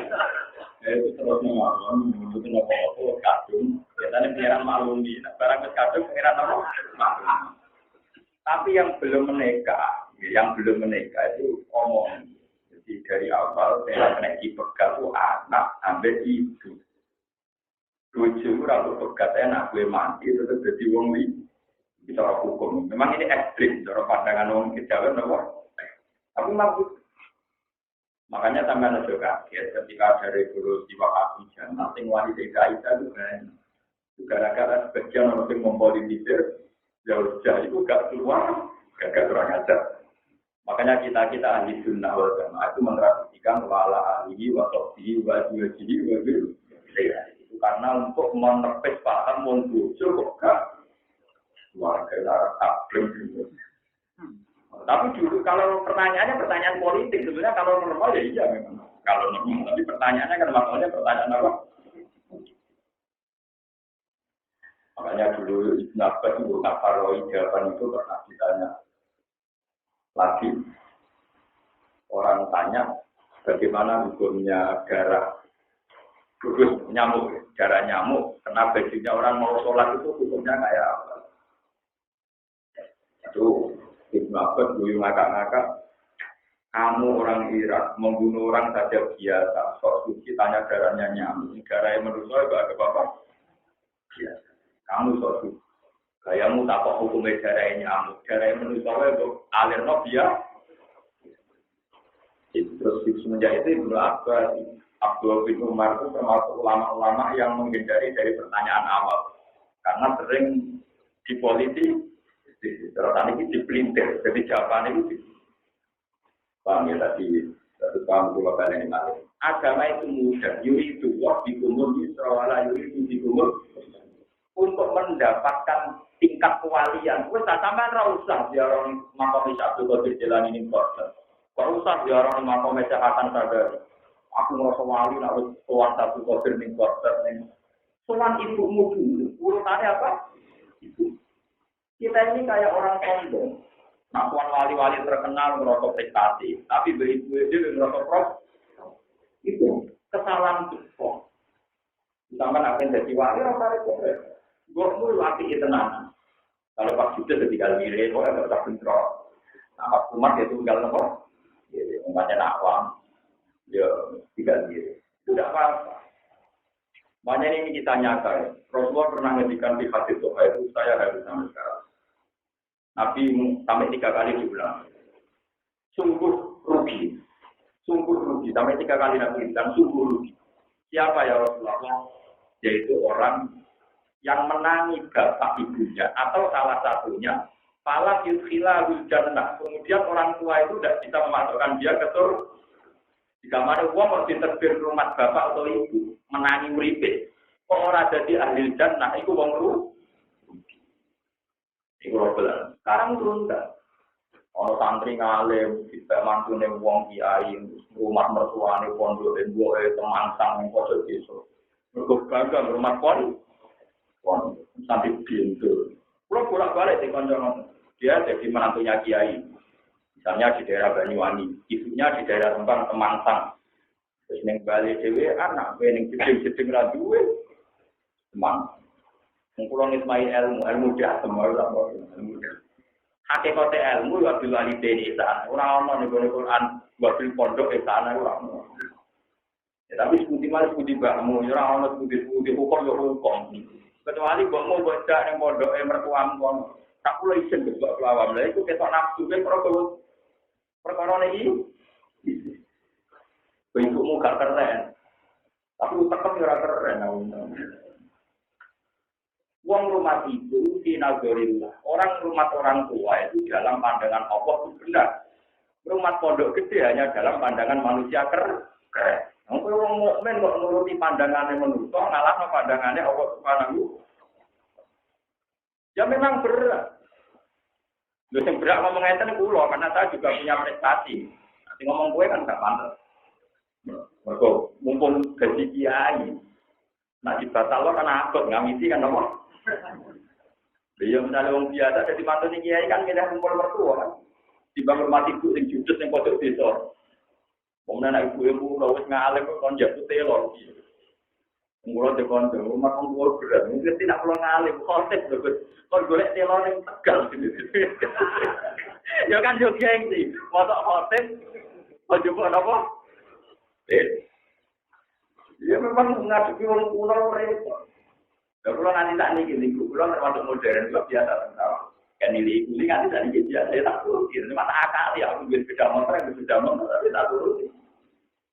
Itu terus mawon, itu apa-apa kadung. Biasanya pengiran maklumi, barang kadung pengiran apa? Maklumi. Tapi yang belum menikah itu omong. Jadi dari awal saya kena dipegat itu anak ambil ibu. Tujuh rambut pegat anak gue mati itu jadi wong li. Bicara hukum. Memang ini ekstrim. Cara pandangan wong kejauhan apa? Tapi maksud. Makanya sampai ada kaget ketika ada revolusi waktu jangan sing wanita DKI itu kan. Gara-gara sebagian orang yang mempolitisir jauh itu gak keluar, gak kurang ajar. Makanya kita ahli sunnah wal jamaah itu mentradisikan wala ahlihi wa sahbihi wa juwajihi wa bil. Itu karena untuk menepis paham mondojo kok gak warga darah taklim. Tapi dulu kalau pertanyaan politik sebenarnya kalau normal ya iya memang. Kalau normal tapi pertanyaannya kan maksudnya pertanyaan apa? Makanya dulu Ibn Abbas itu Nafaroi jawaban itu pernah ditanya. Lagi orang tanya bagaimana hukumnya darah gugus nyamuk, darah nyamuk, kena bajunya orang mau sholat itu hukumnya kayak apa? Itu Ibn Abbas dulu ngakak-ngakak, kamu orang Irak membunuh orang saja biasa, sok suci tanya darahnya nyamuk, darah yang menurut saya gak ada apa-apa biasa. Kamu sok suci. Gayamu tak kok hukumnya darah nyamuk, darah yang menurut saya itu alir no biar. Terus semenjak itu Ibnu Abbas, Abdul bin Umar itu termasuk ulama-ulama yang menghindari dari pertanyaan awal, karena sering dipolitik, terus ini dipelintir, jadi jawaban itu. Paham ya tadi paham dua kali ini malah. Agama itu mudah, yuri itu wah dikumul Israel, yuri itu dikumul untuk mendapatkan tingkat kewalian. Wes sampean ra usah dia orang makom Abdul Qadir Jilani ini kok. Kok usah dia orang makom Syahatan sadar. Aku ngerasa wali nak tuan Abdul Qadir ning quarter ning. Tuan ibumu dulu. Urutannya apa? Itu. Kita ini kayak orang sombong. Nah, tuan wali-wali terkenal ngerasa prestasi, tapi beribu dia ngerasa prof. Itu kesalahan besar. Sampai nak jadi wali rasa itu. Gue mau latih tenang. Kalau pas sudah ketika milih, gue agak tak bentrok. Nah, pas umat ya tunggal nopo, umatnya nakwam, ya tinggal milih. Itu tidak apa-apa. Makanya ini kita nyata. Rasulullah pernah ngedikan di hadis doa itu saya harus sampai sekarang. Nabi sampai 3 kali diulang. Sungguh rugi. Sungguh rugi. Sampai 3 kali Nabi bilang sungguh rugi. Siapa ya Rasulullah? Yaitu orang yang menangi bapak ibunya atau salah satunya pala yudkhilahul jannah. Kemudian orang tua itu tidak bisa memasukkan dia ke surga. Jika mana uang mau diterbir rumah bapak atau ibu menangi uripe, kok ora dadi ahli jannah iku wong rugi. Iku problem. Sekarang turun kan. Ono santri ngalim, bisa mantune wong kiai, rumah mertuane pondok den boe temangsang ning pojok desa. Mergo bangga rumah pondok. Wong sampai pintu. Kalau bolak-balik di konco dia jadi menantunya kiai. Misalnya di daerah Banyuwangi, ibunya di daerah Rembang, Temangsang. Terus neng Bali dewe anak, neng jeding raduwe, Temangsang. Mengkulon Ismail ilmu dia semua ilmu dia. Hakikatnya ilmu wabil walidain ihsan. Orang-orang di Quran wabil pondok ihsan orang. Ya, tapi sebuti malah sebuti bahmu, orang-orang sebuti hukum ya hukum. Kecuali kok mau baca yang pondok mertuam kon tak pula isin besok kelawam lah itu ketok nafsu kan perkara ini bentukmu gak keren tapi utaknya ora keren uang rumah itu dinazorillah orang tua itu dalam pandangan Allah itu benar rumah pondok gede hanya dalam pandangan manusia keren orang mukmin kok nuruti pandangannya manusia ngalah pandangannya Allah Subhanahu. Ya memang berat. Lu yang berat ngomong ngeten kula karena saya juga punya prestasi. Nanti ngomong gue kan gak pantas. Mergo mumpun gaji kiai. Nah dibatal kan akut ngamisi kan apa? Dia misalnya wong biasa jadi mantu kiai kan kita kumpul mertua kan. Dibangun mati ibu sing judes ning pojok desa. Wong anak ibu wis ngalem kon jabut telor. Mula de konco, rumah konco berat. Mungkin tidak perlu ngalih, konsep bagus. Kon golek telur yang tegal. Ya kan yo gengsi. Motok konsep, konco buat apa? Ya memang ngadepi wong kuno repot. Ya kula nanti tak niki kula termasuk modern kok biasa tentang. Kan ini nganti tak niki biasa ya tak turuti. Cuma tak akal ya aku wis beda motor tapi tak turuti.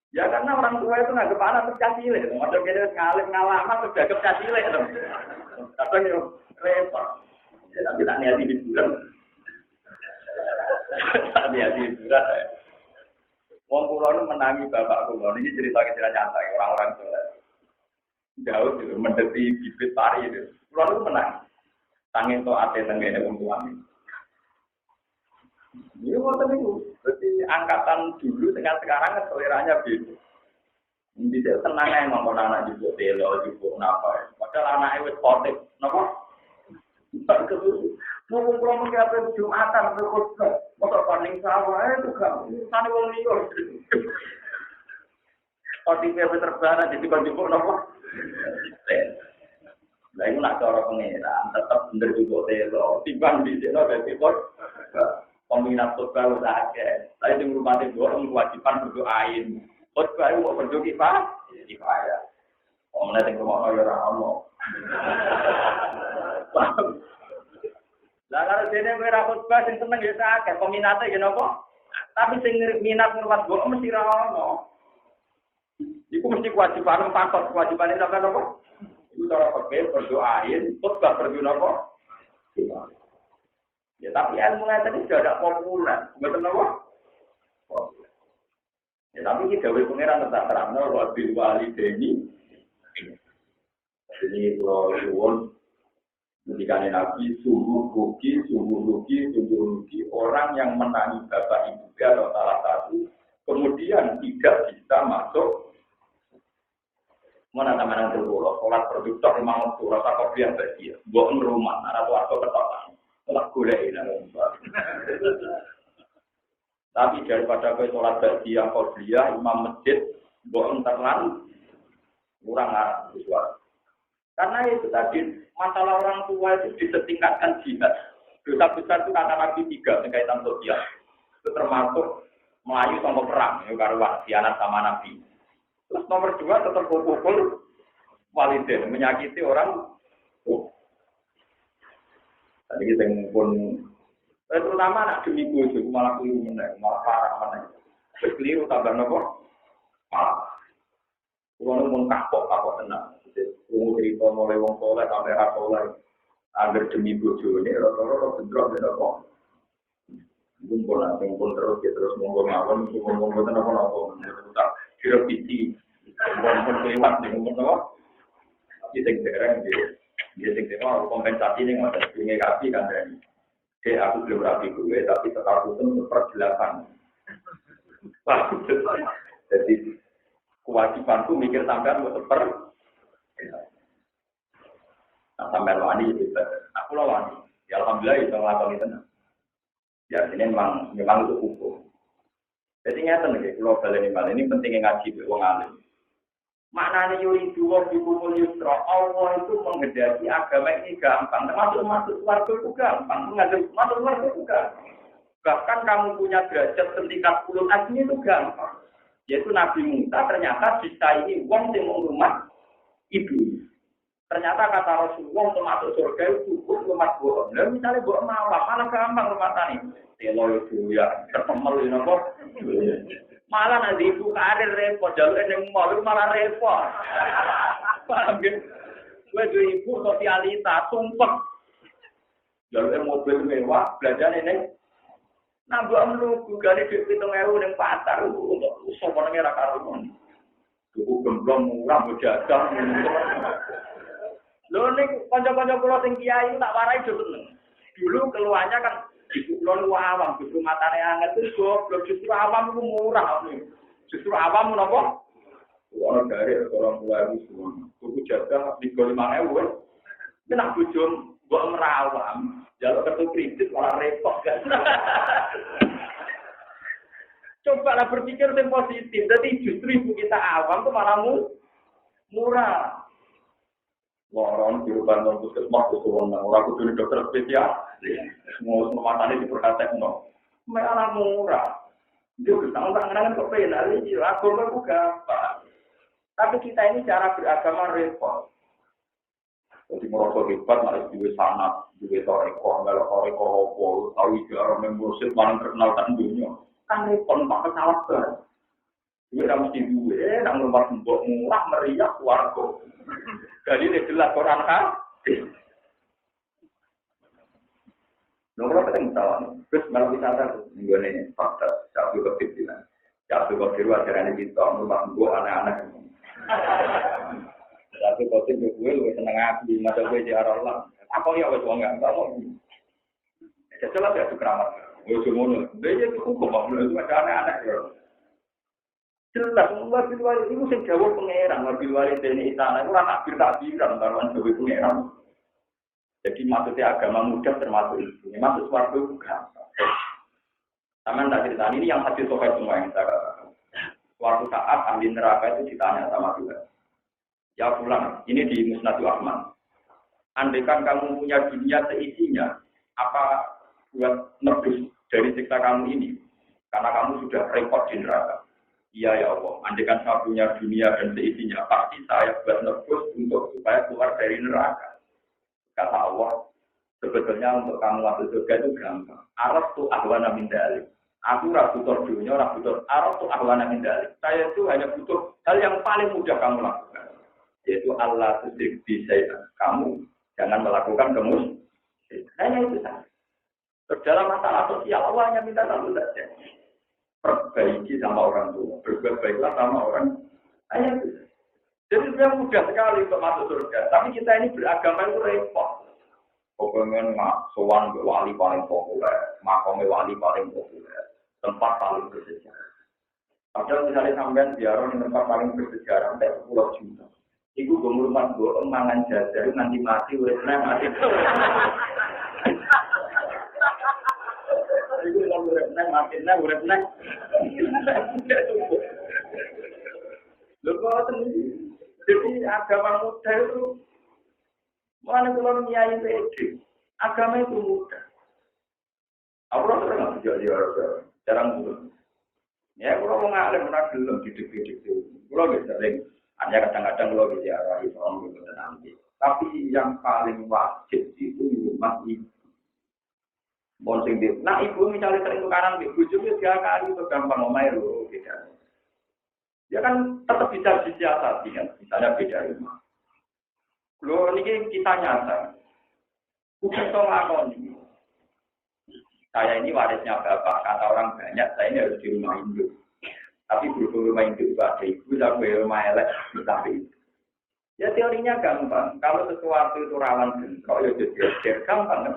Ya karena orang tua itu nggak kepala tercacile, modal kita ngalim ngalaman sudah tercacile itu. Kadang itu repot. Ya, tapi tak niat di bulan. Tak niat di bulan. Wong kula nu menangi bapak kula ini cerita nyata orang-orang soleh. Jauh itu mendeti bibit pari itu. Kula nu menang. Tanging to ate tengene wong tuane. Ini waktu itu, berarti angkatan dulu dengan sekarang kan seleranya beda. Bisa tenang aja ngomong anak juga telo, juga napa. Padahal anaknya wis sportif, napa? Ngomong ngomong kayak apa Jumatan, terus motor paling sawah itu kan, sana wong lior. Sportif yang terbara jadi juga napa? Nah itu nak cara pengeran, tetap bener juga telo. Timbang di sini berarti peminat khutbah saja. Tapi di rumah itu orang kewajiban berdoain. Khutbah itu mau berdoa kifayah. Orang nanti rumah orang orang. Lah kalau dene ora khutbah sing seneng ya akeh, peminate ya napa? Tapi sing minat ngurmat kok mesti ra ono. Iku mesti kewajiban pantut kewajibane sampean napa? Iku cara berdoain, khutbah berdoa napa? Ya tapi ilmu tadi sudah ada populer, betul apa? Ya tapi kita dari pengiran tetap terang, wabil walideni. Jadi kalau suwon, ketika Nabi sungguh rugi orang yang menangi bapak ibu atau salah satu, kemudian tidak bisa masuk mana teman tergolong, sholat produktor memang sholat apa dia bagi, buat rumah, atau ketokan. Telah golek tapi daripada kowe salat bagi yang qobliyah imam masjid mbok enterlan kurang arep suara. Karena itu tadi masalah orang tua itu disetingkatkan jihad. Dosa besar itu kata Nabi 3 berkaitan sosial. Itu termasuk Melayu sama perang, ya karuan, khianat sama Nabi. Terus nomor 2 tetap pukul waliden, menyakiti orang. Tadi kita ngumpul, terutama anak demi bojo, malah keliru meneng, malah parah meneng. Keliru tambah nopo, malah. Kalau mau kapok tenang. Umur cerita mulai wong soleh sampai rasoleh, agar demi bojo ini, rata-rata bentrok beda kok. Ngumpul terus ngomong ngawon, ngomong apa-apa, tak direpiti, ngomong kelewat, ngomong apa. Kita sekarang dia tengok kompensasi ini nggak ada punya kaki kan dari. Aku belum rapi gue, tapi tetap itu perjelasan. Jadi kewajibanku mikir sampai mau seper. Nah, sampai wani itu, aku wani. Ya alhamdulillah itu ngelakon itu. Ya ini memang itu hukum. Jadi nyata nih, kalau balik ini pentingnya ngaji wong alim. Maknanya yuri dua dikumul yusra, Allah itu menghendaki agama ini gampang. Masuk warga itu gampang, masuk warga itu gampang. Bahkan kamu punya derajat setingkat ulul azmi itu gampang. Yaitu Nabi Musa ternyata disaingi wong yang rumah ibu. Ternyata kata Rasulullah untuk masuk surga itu cukup rumah bohong. Dan misalnya bohong malah gampang rumah tani. Telo itu ya terpemel ini kok. Malah nanti ibu karir repot, jalur yang malah repot. Paham gitu? Gue juga ibu sosialita, sumpah. Jalur mobil mewah, belajar ini. Nah, gue menunggu dari duit itu ngeru yang pasar untuk sopan merah karun. Cukup gemblong murah, berjaga. Loh ini konco-konco pulau tinggi ayu tak warai juga seneng. Dulu keluarnya kan ibu pulau awam, justru matanya hangat itu goblok, justru awam itu murah nih. Justru awam apa? Orang dari orang tua itu semua. Kuku jaga di 5.000. Ini nak bujum buat merawam. Jalur kartu kredit malah repot kan. Cobalah berpikir yang positif. Jadi justru ibu kita awam itu malah murah. Orang di rumah non puskesmas itu orang kudu dokter spesial, semua matanya diperhatikan no, malah murah. Dia bertanggung tangan kepenak ini, agama itu gampang. Tapi kita ini cara beragama repot. Jadi merosot hebat, malah juga sangat, juga toreko, nggak toreko hopo, tahu jarang membuat paling terkenal tak dunia. Kan repot, maka salah kan. Dia mesti duwe, nang rumah mbok murah meriah warga. Jadi ini jelas Quran kan? Nomor penting misalnya, terus malah wisata tuh, minggu ini fakta, satu kepikiran, satu kepikiran ajaran kita, rumah mbok anak-anak. Satu kepikiran gue lebih seneng aku, masa gue di arah Allah. Apa ya wes enggak mau. Jelas ya keramat. Gue cuma dia itu hukum, itu ada anak-anak ya. Jelas, wabil wali itu sing jawab pengeran, wabil wali ini istana itu anak takbiran, taruhan jawab pengeran. Jadi maksudnya agama mudah termasuk itu, masuk suatu gampang. Sama tak cerita ini yang hadis sokai semua yang saya katakan. Suatu saat ahli neraka itu ditanya sama Tuhan. Ya pulang, ini di Musnadul Ahmad. Andaikan kamu punya dunia seisinya, apa buat nebus dari siksa kamu ini? Karena kamu sudah repot di neraka. Iya ya Allah, andaikan saya punya dunia dan seisinya, pasti saya buat nebus untuk supaya keluar dari neraka. Kata Allah, sebetulnya untuk kamu masuk surga itu gampang. Araf tu ahwana min dalik. Aku butuh dunia, butuh araf tu ahwana min dalik. Saya itu hanya butuh hal yang paling mudah kamu lakukan. Yaitu Allah tusyrik bi syai'an. Kamu jangan melakukan kemus. Hanya itu saja. Dalam masalah sosial, Allah hanya minta satu saja. Perbaiki sama orang tua, berbuat baiklah sama orang. Hanya itu. Jadi sudah mudah sekali untuk masuk surga. Tapi kita ini beragama itu repot. Pokoknya sowan wali paling populer, makom wali paling populer, tempat paling bersejarah. Padahal misalnya sampean ziarah di tempat paling bersejarah sampai 10 juta. Iku gomurman go mangan jajar nanti mati uripnya mati. Iku lha uripnya. Lho kok jadi agama muda itu Mulane kula nyai iki agama itu mudah. Allah sering diajak jarang dulu. Ya kalau mau ngalir pernah belum didik-didik itu. Kalau sering hanya kadang-kadang kalau bicara itu orang itu nanti. Tapi yang paling wajib itu rumah ibu. Bonsing dia. Nah ibu misalnya sering tukaran ibu juga dia kali itu gampang ngomai loh beda. Dia kan tetap bisa disiasati kan. Misalnya beda rumah. Loh ini kita nyata. Bukan soal ini. Saya ini warisnya bapak, kata orang banyak, saya ini harus di rumah induk. Tapi berhubung rumah induk juga ada ibu, sampai rumah elek, tapi ya teorinya gampang. Kalau sesuatu itu rawan bentrok, ya jejer gampang kan.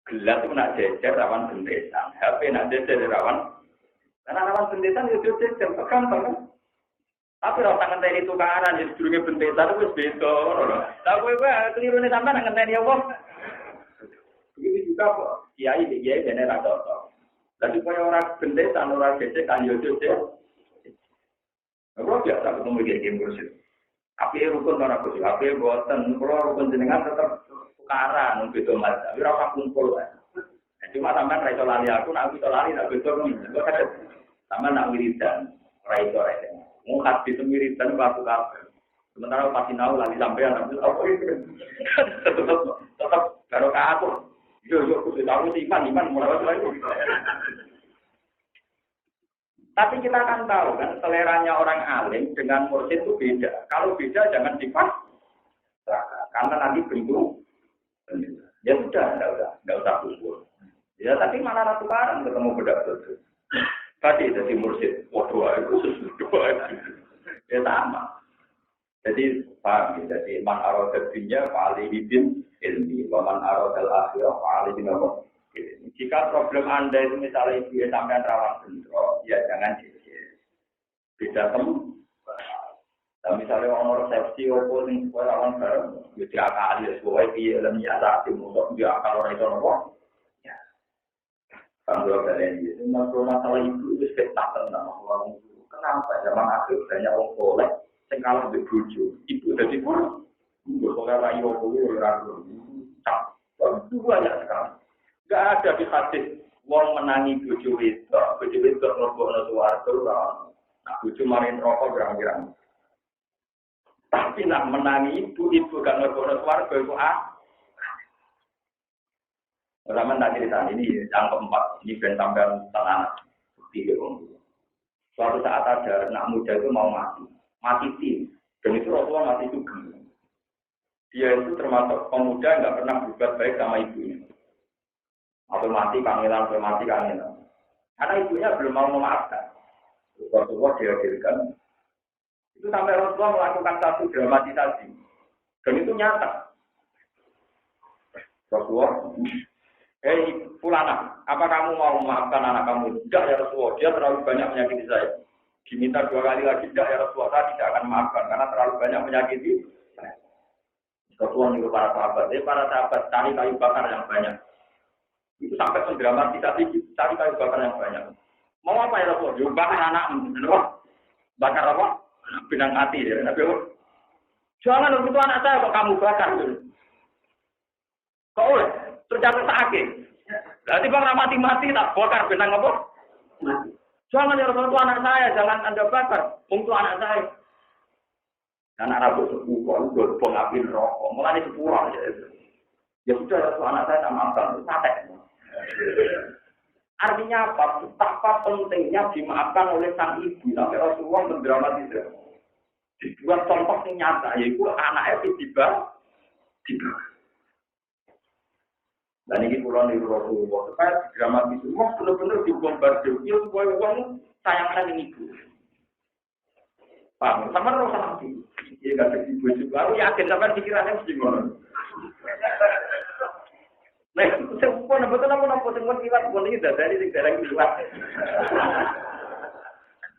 Gelas itu nak jejer rawan bentesan, HP nak jejer rawan. Karena rawan bentesan ya jejer, gampang kan. Tapi kalau tangan tadi tukaran, ya sedurungnya bentesan itu beda. Tapi keliru ini sampai tangan tadi apa? Begitu juga kok, kiai dan rata-rata. Lalu supaya orang bentesan, orang jejer, kan ya jejer. Kalau biasa ketemu game kursi. Tapi rukun orang kursi, tapi buatan, kalau rukun jenengan tetap tukaran, begitu mas. Tapi rasa kumpul kan. Cuma sampai raiso lali aku, nak bisa lali, nak bisa kan. Sama nak wiridan, raiso. Mungkin di semiritan waktu kapan. Sementara pasti tahu lali sampean, tapi apa itu? Tetap kalau ke aku. Yo kursi tahu sih iman mulai lagi. Tapi kita kan tahu kan seleranya orang alim dengan mursyid itu beda. Kalau beda jangan dipaksa. Karena nanti bingung. Ya sudah, enggak usah kumpul. Ya tapi malah ratu barang ketemu bedak-bedak. Tadi jadi mursyid, waduh itu sesuatu. Ya sama. Jadi paham ya, jadi man aradad dunya fa'alihidin ilmi, wa man aradal akhirah fa'alihidin ilmi. Jika problem Anda itu misalnya ibu ya sampai rawan bentrok, ya jangan jejer. Beda temu. Nah, misalnya orang resepsi opo sing supaya rawan bareng, ya diakali ya supaya piye lan ya tak dimudok dia akal ora iso nopo. Ya. Kalau kalian itu masalah ibu itu sekitar tentang orang itu. Kenapa zaman akhir banyak orang soleh sing kalah mbek bojo. Ibu dadi pun mbok ora rayu opo ora ragu. Itu banyak sekali. Enggak ada di hadis wong menangi bojo wedok mlebokno swarga ora. Nah, bojo marin rokok gerang-gerang. Tapi nak menangi ibu gak ngerti swarga itu Pertama tak cerita ini yang keempat, ini ben sampean tenan bukti orang. Suatu saat ada anak muda itu mau mati tim, dan itu Rasulullah mati juga. Dia itu termasuk pemuda yang nggak pernah berbuat baik sama ibunya. Atau mati kangelan. Karena ibunya belum mau memaafkan. Rasulullah dihadirkan. Itu sampai Rasulullah melakukan satu dramatisasi. Dan itu nyata. Rasulullah, Fulana, apa kamu mau memaafkan anak kamu? Tidak ya Rasulullah, dia terlalu banyak menyakiti saya. Diminta 2 kali lagi, tidak ya Rasulullah, saya tidak akan memaafkan karena terlalu banyak menyakiti saya. Rasulullah itu para sahabat cari kayu bakar yang banyak. Itu sampai mendramatisasi cari kayu bakar yang banyak. Mau apa ya Rasulullah? Bakar anakmu. Bakar apa? Benang hati ya, Nabi. Jangan untuk anak saya kok kamu bakar dulu. Kok oleh terjatuh sakit. Berarti bang mati tak bakar benang apa? Jangan ya Rasulullah anak saya, jangan Anda bakar. Untuk anak saya. Anak Rabu sepuluh, godbong api rokok, mulai sepuluh aja. Ya sudah Rasulullah anak saya tak maafkan, sate. Artinya apa? Betapa pentingnya dimaafkan oleh sang ibu. Sampai Rasulullah mendramatisasi. Dibuat contoh yang nyata, yaitu anaknya tiba-tiba. Dan ini pulang dari Rasulullah. Supaya dramatis semua benar-benar dibombardir. Dia supaya uang sayangkan ini ibu. Paham? Sama Rasulullah nanti. Dia nggak ada ibu juga. Aku yakin sampai pikirannya gimana. Nah, semua betul-betul semua kilat pun ini dari negara kilat.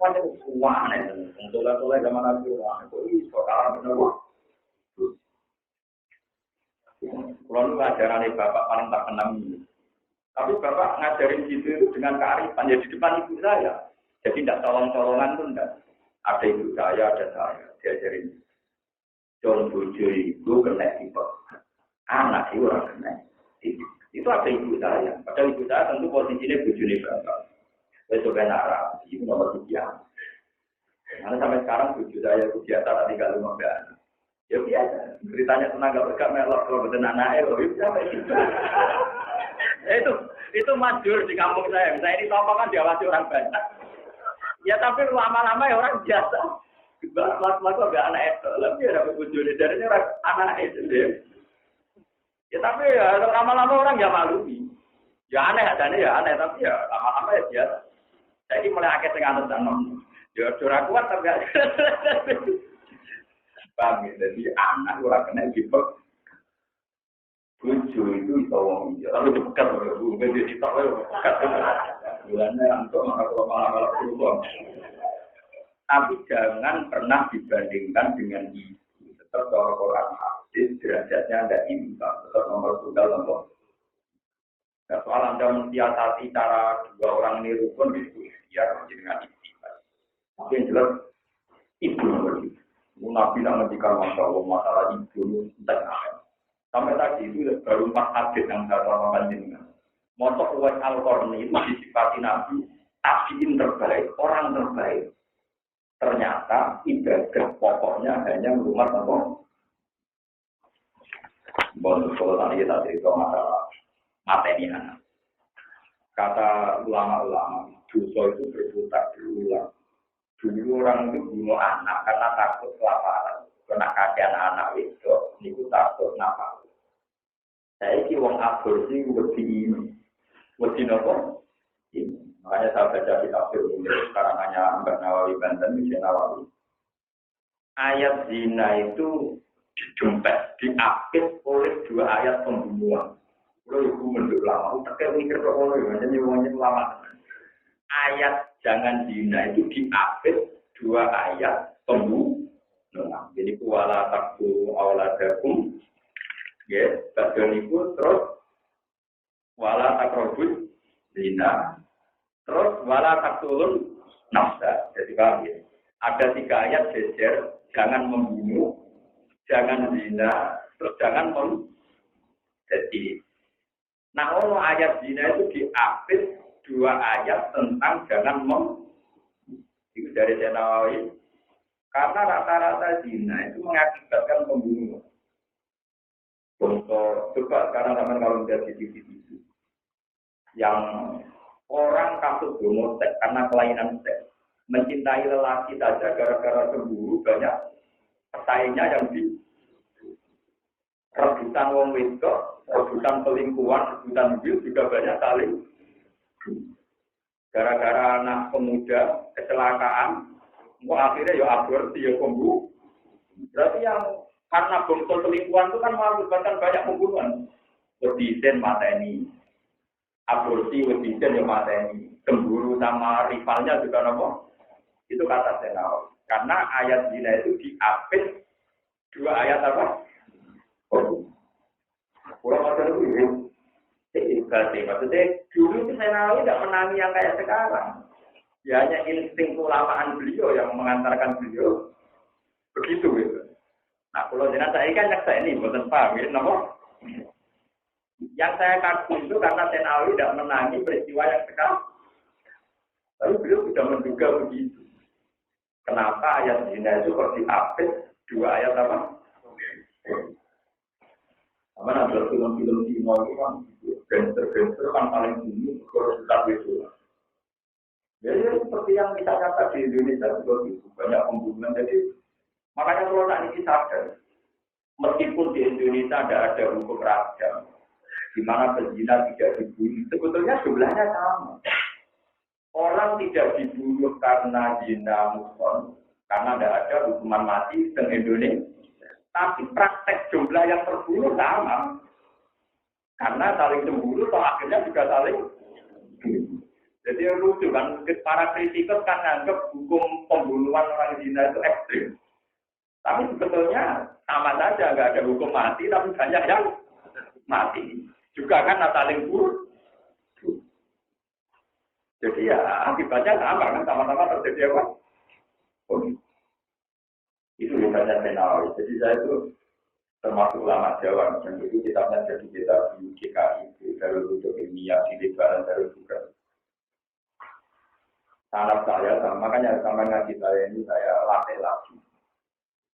Wajah semua nih, untuk soleh zaman Nabi Muhammad itu sekarang benar. Kalau lu ngajarin bapak paling tak kenal ini, tapi bapak ngajarin gitu dengan kearifan ya di depan ibu saya, jadi tidak colong-colongan tuh enggak. Ada ibu saya, ada saya diajarin. Jom bojo itu kena tipe. Anak itu orang kena. Itu ada ibu saya. Padahal ibu saya tentu posisinya bojone bapak. Wes coba nara, itu nomor 3. Karena sampai sekarang bojo saya itu biasa tadi kalau mau anak. Ya biasa. Ceritanya tenaga berkah melok kalau betul anaknya loh. Itu masyhur di kampung saya. Saya ini toko kan diawasi orang banyak. Ya tapi lama-lama ya orang biasa. Lama-lama gak anak itu. Tapi ya dapat bojone dari orang anak itu deh. Ya tapi ya lama-lama orang ya malu. Ya aneh adanya ya aneh tapi ya lama-lama ya biasa. Saya ini mulai akeh sing anut anom. Ya ora kuat tapi gak. Paham ya? Jadi anak ora kena gitu. Bojo itu iso wong iya. Tapi dekat lho, Bu. Jadi sitok lho. Bulannya untuk malah tapi jangan pernah dibandingkan dengan ibu. Tetap kalau Quran hadis derajatnya ada imbang. Tetap nomor tunggal nomor. Nah, soal Anda mensiasati cara 2 orang ini rukun itu ikhtiar dengan istiqomah. Tapi yang jelas ibu nomor 1. Nabi tidak menjadikan masalah ibu tengah. Sampai tadi itu baru 4 hadis yang saya terangkan jenengan. Motor Uwais Al-Qarni itu disifati Nabi, tabiin terbaik, orang terbaik. Ternyata ibadah pokoknya hanya rumah tangga. Bonus kalau tadi kita cerita masalah materi anak. Kata ulama-ulama, dosa itu berputar berulang. Dulu orang itu bunuh anak karena takut kelaparan. Karena kasihan anak itu, itu takut nafas. Saya ini wong aborsi wedi ini. Wedi nopo? Ini. Makanya saya baca di tafsir sekarang hanya Mbak Nawawi Banten, Mbak Nawawi. Ayat zina itu dijempet, diapit oleh 2 ayat pembunuhan. Kalau ibu menduk lama, tak mikir kok ngono ya, jadi lama. Ayat jangan zina itu diapit 2 ayat pembunuhan. Jadi wala taqtu auladakum, ya, bagian itu terus wala taqrabuz zina. Terus wala taqtulun nafsa. Jadi paham ya? Ada 3 ayat jejer, jangan membunuh, jangan zina, terus jangan jadi. Nah, kalau ayat zina itu diapit 2 ayat tentang jangan itu dari Nawawi. Karena rata-rata zina itu mengakibatkan pembunuhan. Contoh, coba sekarang teman kalau lihat di TV yang orang kasus homoseks karena kelainan seks, mencintai lelaki saja gara-gara cemburu banyak pesaingnya yang di rebutan wong wedok, rebutan selingkuhan, rebutan bil juga banyak saling. Gara-gara anak pemuda kecelakaan, akhirnya ya aborsi ya pembunuh. Berarti yang karena bongkol selingkuhan itu kan mengakibatkan banyak pembunuhan. Wedisen mateni, aborsi wedisen ya mateni, cemburu sama rivalnya juga nopo. Itu kata Senau. Karena ayat zina itu diapit 2 ayat apa? Kurang ada dulu. Maksudnya dulu itu Senau tidak menangi yang kayak sekarang. Ya hanya insting keulamaan beliau yang mengantarkan beliau begitu gitu. Nah, kalau jenazah saya kan saya ini bukan paham, ya, nomor. Yang saya kagum itu karena Senawi tidak menangi peristiwa yang sekarang. Tapi beliau sudah menduga begitu. Kenapa ayat zina itu kok diapit 2 ayat apa? Apa ada film-film di Cina itu kan gangster-gangster kan paling tinggi kalau tetap itu. Jadi seperti yang kita kata di Indonesia juga gitu, banyak pembunuhan. Jadi makanya kalau nak ini sadar, meskipun di Indonesia ada hukum rajam, di mana pezina tidak dibunuh, sebetulnya jumlahnya sama. Orang tidak dibunuh karena zina muson, karena tidak ada hukuman mati di Indonesia. Tapi praktek jumlah yang terbunuh sama, karena saling cemburu, atau akhirnya juga saling. Jadi lucu kan, para kritikus kan anggap hukum pembunuhan orang zina itu ekstrim. Tapi sebetulnya sama saja, nggak ada hukum mati, tapi banyak yang mati. Juga kan saling buruk. Jadi ya akibatnya sama kan, sama-sama terjadi apa? Itu ya. baca Senawi. Jadi saya itu termasuk ulama Jawa dan itu kitabnya jadi kitab di GKI di Darul Ulum Ilmiah di Lebaran Darul Bukan. Sangat saya makanya sampai ngaji saya ini saya latih lagi.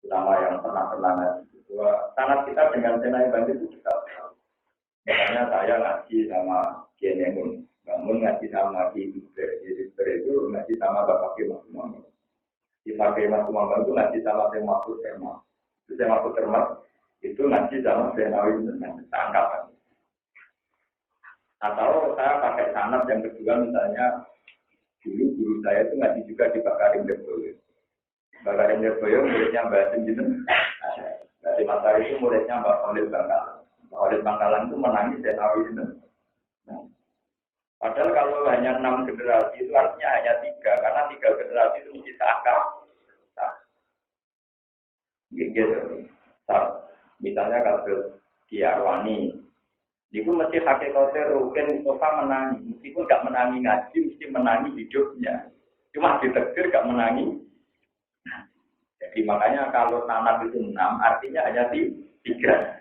Selama yang pernah ngaji. Sangat kita dengan Senai Bandir itu dekat. Makanya saya ngaji sama Kiai Bangun ngaji sama Kiai Iber itu ngaji sama Bapak Kiai Mas Muhammad. Di Kiai Mas Muhammad itu ngaji sama Kiai Mahfud Termas. Itu Kiai Mahfud Termas itu ngaji sama Senawi dengan angkatan. Atau saya pakai sanad yang kedua misalnya dulu guru saya itu ngaji juga di Bakarim Derboyo. Bakarim Derboyo muridnya Mbak Asim gitu. Dari masa itu muridnya Mbak Khalil Bangkalan. Mbak Khalil Bangkalan itu menangis Senawi itu. Padahal kalau hanya 6 generasi itu artinya hanya 3, karena 3 generasi itu mesti seakar. Gitu. Misalnya kalau Ki Arwani, itu mesti hakikatnya Rukin Mustafa menangi, meskipun nggak menangi ngaji, mesti menangi hidupnya. Cuma ditegur nggak menangi. Jadi makanya kalau sanad itu 6, artinya hanya 3.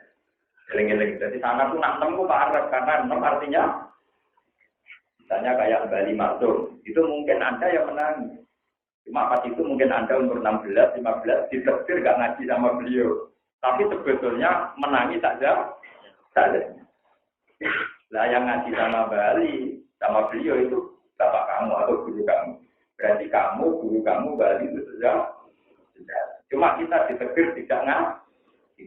Geleng-geleng. Jadi sanad itu 6 itu parah karena 6 artinya. Misalnya kayak Bali Maksum, itu mungkin Anda yang menangi. Cuma pas itu mungkin Anda umur 16, 15, ditegur nggak ngaji sama beliau. Tapi sebetulnya menangi saja. Lah yang ngaji sama Bali, sama beliau itu bapak kamu atau guru kamu. Berarti kamu, guru kamu Bali itu sudah. Cuma kita ditegur tidak ngaji.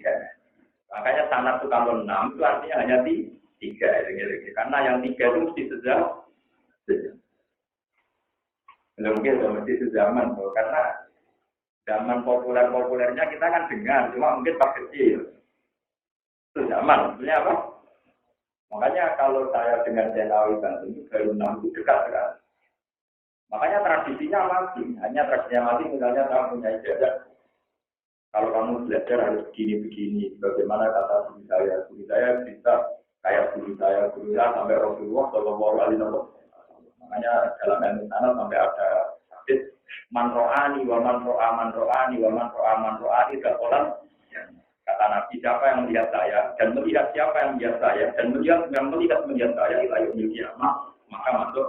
Makanya sanad itu kalau 6, itu artinya hanya 3. Karena yang 3 itu mesti sejauh. Mungkin mesti sejaman, karena zaman populernya kita kan dengar, cuma mungkin pas kecil. Sejaman, maksudnya apa? Makanya kalau saya dengan Senawi Banten itu baru 6 itu dekat sekali. Makanya tradisinya mati, hanya tradisinya mati misalnya kamu punya ijazah. Kalau kamu belajar harus begini-begini, bagaimana kata guru saya bisa kayak guru saya sampai Rasulullah Shallallahu Alaihi Wasallam. Makanya dalam ilmu sanad sampai ada hadis man ro'ani wa man ro'ani tidak orang. Kata Nabi, siapa yang melihat saya dan melihat siapa yang melihat saya dan melihat saya ila yaumil qiyamah, maka masuk.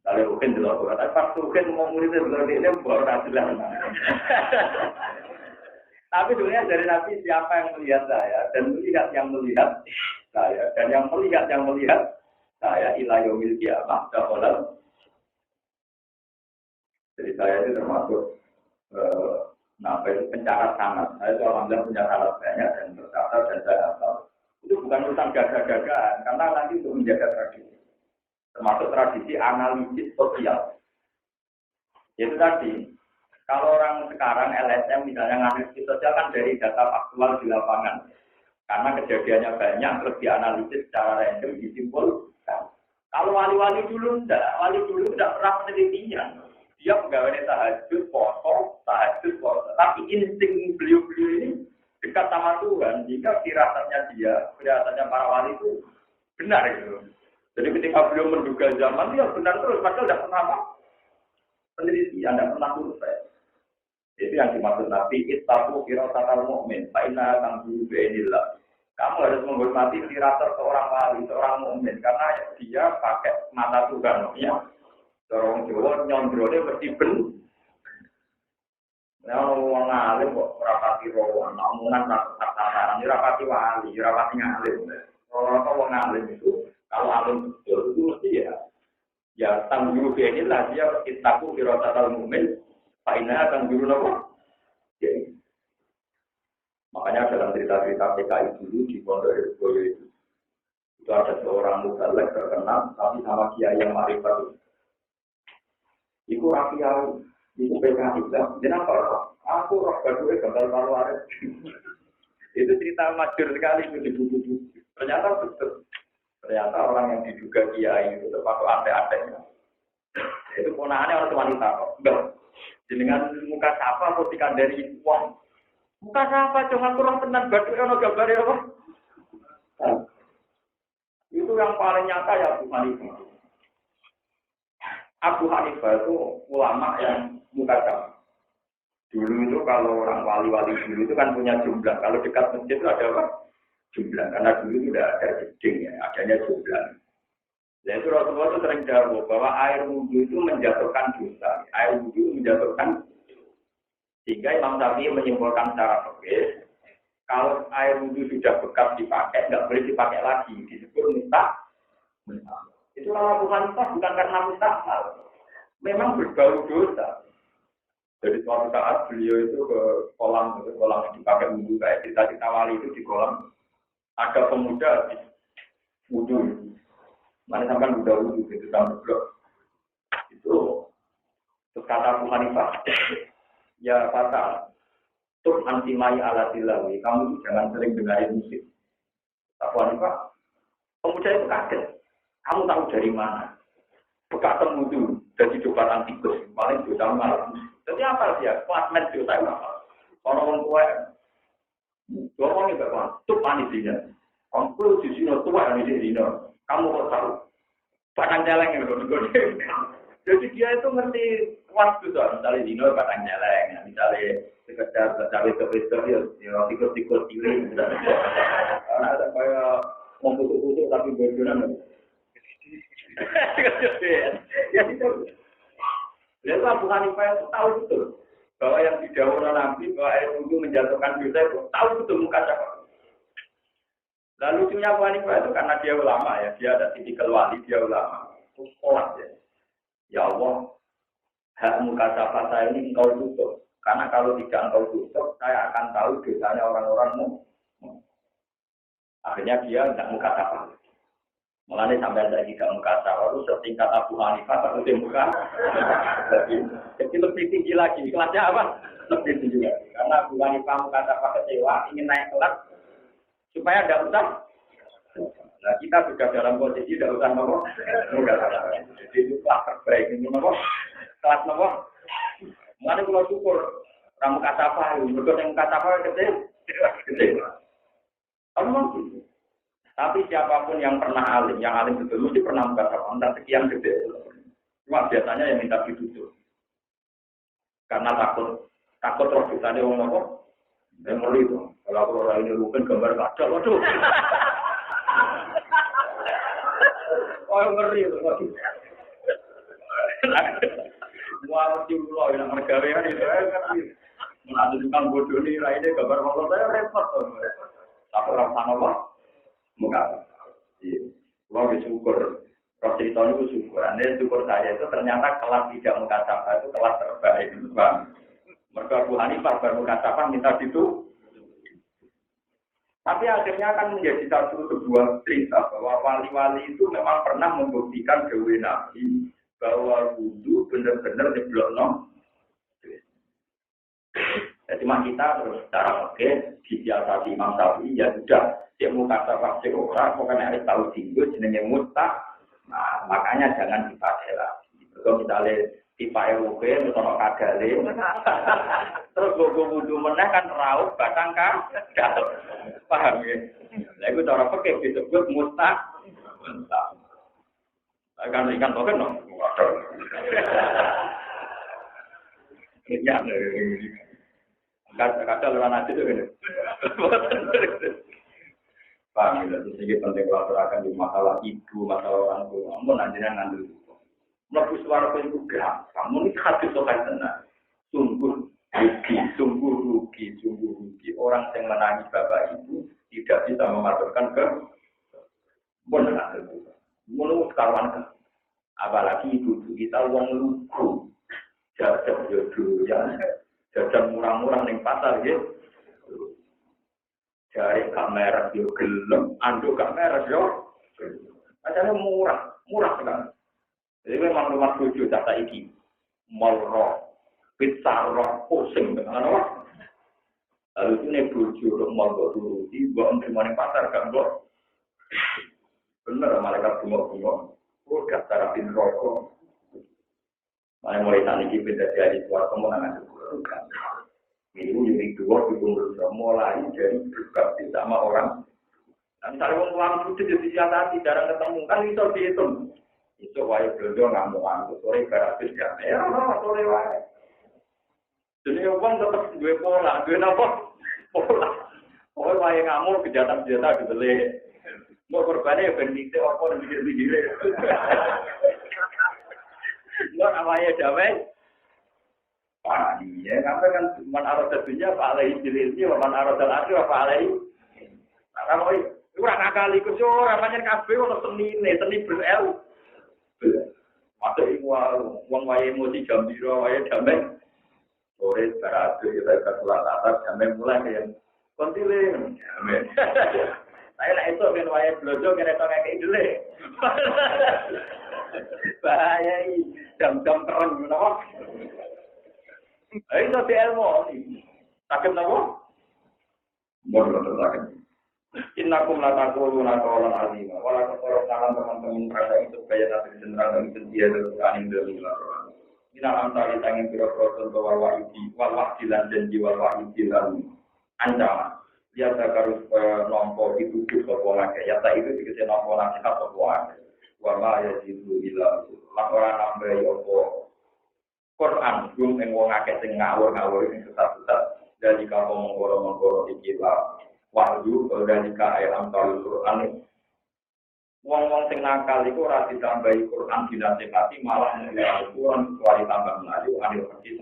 Kalau mungkin dulu tapi pas mungkin mau muridnya berarti ini baru jelas. Tapi sebenarnya dari Nabi siapa yang melihat saya dan melihat yang melihat saya dan yang melihat saya ila yaumil qiyamah dalam. Jadi saya itu termasuk pencatat sanad. Saya itu alhamdulillah punya sanad banyak dan tercatat dan saya hafal. Itu bukan urusan gagah-gagahan karena nanti untuk menjaga tradisi. Termasuk tradisi analisis sosial. Itu tadi, kalau orang sekarang LSM misalnya analisis sosial kan dari data faktual di lapangan. Karena kejadiannya banyak, terus dianalisis secara random, disimpulkan. Kalau wali-wali dulu tidak pernah penelitian. Dia pegawai tahajud, poso. Tapi insting beliau-beliau ini dekat sama Tuhan. Jika firasatnya para wali itu benar gitu. Jadi ketika beliau menduga zaman, dia benar terus. Padahal tidak pernah penelitian, tidak pernah survei. Itu yang dimaksud Nabi, ittaqu firasatal mu'min, fa inna tanzuru bi'inillah. Kamu harus menghormati firasat seorang wali, seorang mukmin karena dia pakai mata Tuhan. Ya. Orang Jawa nyondrone mesti ben. Nah, wong alim kok rapati rowan, omongan tak rapati wali, rapati ngalim. Orang wong alim itu kalau alim betul itu mesti ya tangguru inilah dia ittaqu firasatal mu'min, fa inna tanzuru napa? Ya. Makanya dalam cerita-cerita PKI dulu di Pondok Herboyo itu ada seorang mubalek terkenal tapi sama kiai yang marifat. Iku rakyat di PKI lah. Kenapa? Aku roh badue bakal waris. Itu cerita masyhur sekali itu di buku-buku. Ternyata betul. Ternyata orang yang diduga kiai itu termasuk adek-adeknya. Itu ponakannya orang wanita kok. Enggak. Dengan muka siapa atau dikandari uang. Muka siapa? Cuma kurang tenang. Badu ono gambar apa? Itu yang paling nyata ya Abu Hanifah. Abu Hanifah itu ulama yang mukadam. Dulu itu kalau orang wali-wali dulu itu kan punya jumlah. Kalau dekat masjid itu ada apa? Jumlah. Karena dulu tidak ada jeding ya, adanya jumlah. Nah itu Rasulullah itu sering jawab bahwa air wudhu itu menjatuhkan dosa. Air wudhu menjatuhkan. Sehingga Imam Syafi'i menyimpulkan secara fikih, kalau air wudhu sudah bekas dipakai, nggak boleh dipakai lagi. Disebut mustah. Itu nama Tuhan itu bukan karena mustahil. Memang berbau dosa. Jadi suatu saat beliau itu ke kolam yang dipakai wudhu kayak kita wali itu di kolam ada pemuda habis wudhu. Mana sampai udah wudhu gitu sampai blok. Itu terus kata Abu Hanifah, ya kata tuh antimai ala tilawi, kamu jangan sering dengarin musik. Abu Hanifah, pemuda itu kaget. Kamu tahu dari mana? Bekas wudhu dari jubatan tikus paling dosa malam. Jadi apa dia? Klasmen dosa apa? Orang tua, orang itu apa? Tuh panisnya. Kamu di sini tua di sini. Kamu kok tahu? Batang celeng yang gede. Jadi dia itu ngerti waktu tuh. Misalnya dino batang celeng, misalnya sekedar cawe kepisah ya tikus cilik. Karena ada kayak mau putus tapi berjualan. Ya itu. Lalu Abu Hanifah itu tahu betul bahwa yang didhawuhkan Nabi bahwa air wudhu menjatuhkan dosa itu tahu betul muka siapa. Lalu lucunya Abu Hanifah itu karena dia ulama ya, dia ada tipikal wali, dia ulama. Terus sholat ya. Ya Allah, hak muka siapa saya ini engkau tutup. Karena kalau tidak engkau tutup, saya akan tahu dosanya orang-orang. Akhirnya dia tidak muka siapa. Mulanya sampai saya tidak muka sawah itu setingkat Abu Hanifah atau muka. Jadi lebih tinggi lagi. Kelasnya apa? Lebih tinggi lagi. Karena Abu Hanifah muka sawah kecewa ingin naik kelas supaya tidak usah. Nah kita sudah dalam posisi tidak usah ngomong. Muka sawah. Jadi itu kelas terbaik ini ngomong. Kelas ngomong. Mulanya kalau syukur orang muka sawah itu berikut yang muka sawah kecil. Kamu mungkin. Tapi siapapun yang pernah alim, yang alim betul mesti pernah mengatakan entah sekian gede. Cuma biasanya yang minta ditutup. Karena takut roh kita dia ngomong apa? Yang ngeri itu. Kalau orang ini bukan gambar kaca, waduh. Oh ngeri itu. Semua mesti ulo yang mergawean itu. Menantu tukang bodoh ini, lainnya gambar motor saya repot. Tapi orang sana apa? Muka, kalau disyukur, kalau cerita itu syukur. Anda syukur saya itu ternyata kelas tidak muka sapa itu kelas terbaik, bang. Mereka Abu Hanifah bermuka sapa minta itu. Tapi akhirnya akan menjadi satu sebuah cerita bahwa wali-wali itu memang pernah membuktikan dewi Nabi bahwa wudhu benar-benar diblokno. Jadi kita terus secara oke disiasati Imam Syafi'i ya sudah. Dia muka sapa cek orang, pokoknya harus tahu tinggal jenenge mustah. Nah, makanya jangan dipakai lagi. Kalau misalnya dipakai ruge, misalnya kagale, terus gogo wudhu meneh kan raut batang kagak. Paham ya? Nah, itu cara pakai disebut mustah. Kan ikan token dong. Ya, kadang orang nanti itu kan. Paham ya, jadi penting kalau terangkan di masalah ibu, masalah orang tua, kamu nantinya ngambil itu. Melebu suara itu gerak, kamu ini hati sokai tenang. Sungguh rugi. Orang yang menangis bapak ibu tidak bisa mematurkan ke benar itu. Menurut kawan kan, apalagi ibu kita uang lugu, jajan jodoh ya, jajan murah-murah ning pasar gitu. Cari kamera yo gelem, anduk kamera yo. Acaranya murah sekali. Jadi memang rumah tujuh data iki, mall roh, pizza roh, pusing dengan apa? Lalu ini tujuh mall dulu, ibu terima di pasar kan kok? Bener malaikat bunga-bunga, udah tarafin rokok. Mulai saat ini beda jadi suatu kemenangan itu. Minggu yang kedua berusaha mulai dari berbakti sama orang. Dan misalnya orang itu jadi siasati jarang ketemu kan itu dihitung. Itu wajib belanja ngamuk sore gratis ya. Sore wae. Jadi wong tetep duwe pola, duwe napa? Pola. Pokoknya wae ngamuk kejahatan-kejahatan dibeli. Mau korbannya ya ben dite apa dan pikir-pikir. Enggak namanya damai. Wah, iya, karena kan man arada dunya Pak Alai Jilisi, man arada al-akhir Pak Alai. Nah, kamu itu kurang akal ikut yo, namanya kabeh ono seni berel. Masuk iku wong wae emosi jam piro wae damai. Sore barate kita kesulan atas damai mulai ya. Kontile. Amin. Saya nak itu ben wae blojo kene to ngekek dele. Bahaya iki jam-jam terang menapa. Ayo nanti ilmu ini. Sakit napa? Bodoh sakit. Innakum la taquluna qawlan azima. Wala taqulu qalan teman-teman merasa itu kaya nanti jenengan itu dia aning dari laporan. Ina antari tanging pira-pira contoh wal wahdilan dan jiwa wahdilan ancaman. Dia tak harus nompo itu sapa ngake. Ya tak itu dikete nompo nasihat sapa ngake. Wala ya jitu ila laporan nambahi opo Quran belum yang wong akeh sing ngawur-ngawur sing sesat-sesat dari kaum mengkoro-mengkoro ikilah wahyu dari ayat Al Quran. Wong-wong sing nakal iku ora ditambahi Quran dinasihati malah Al Quran kecuali tambah melayu anil hadis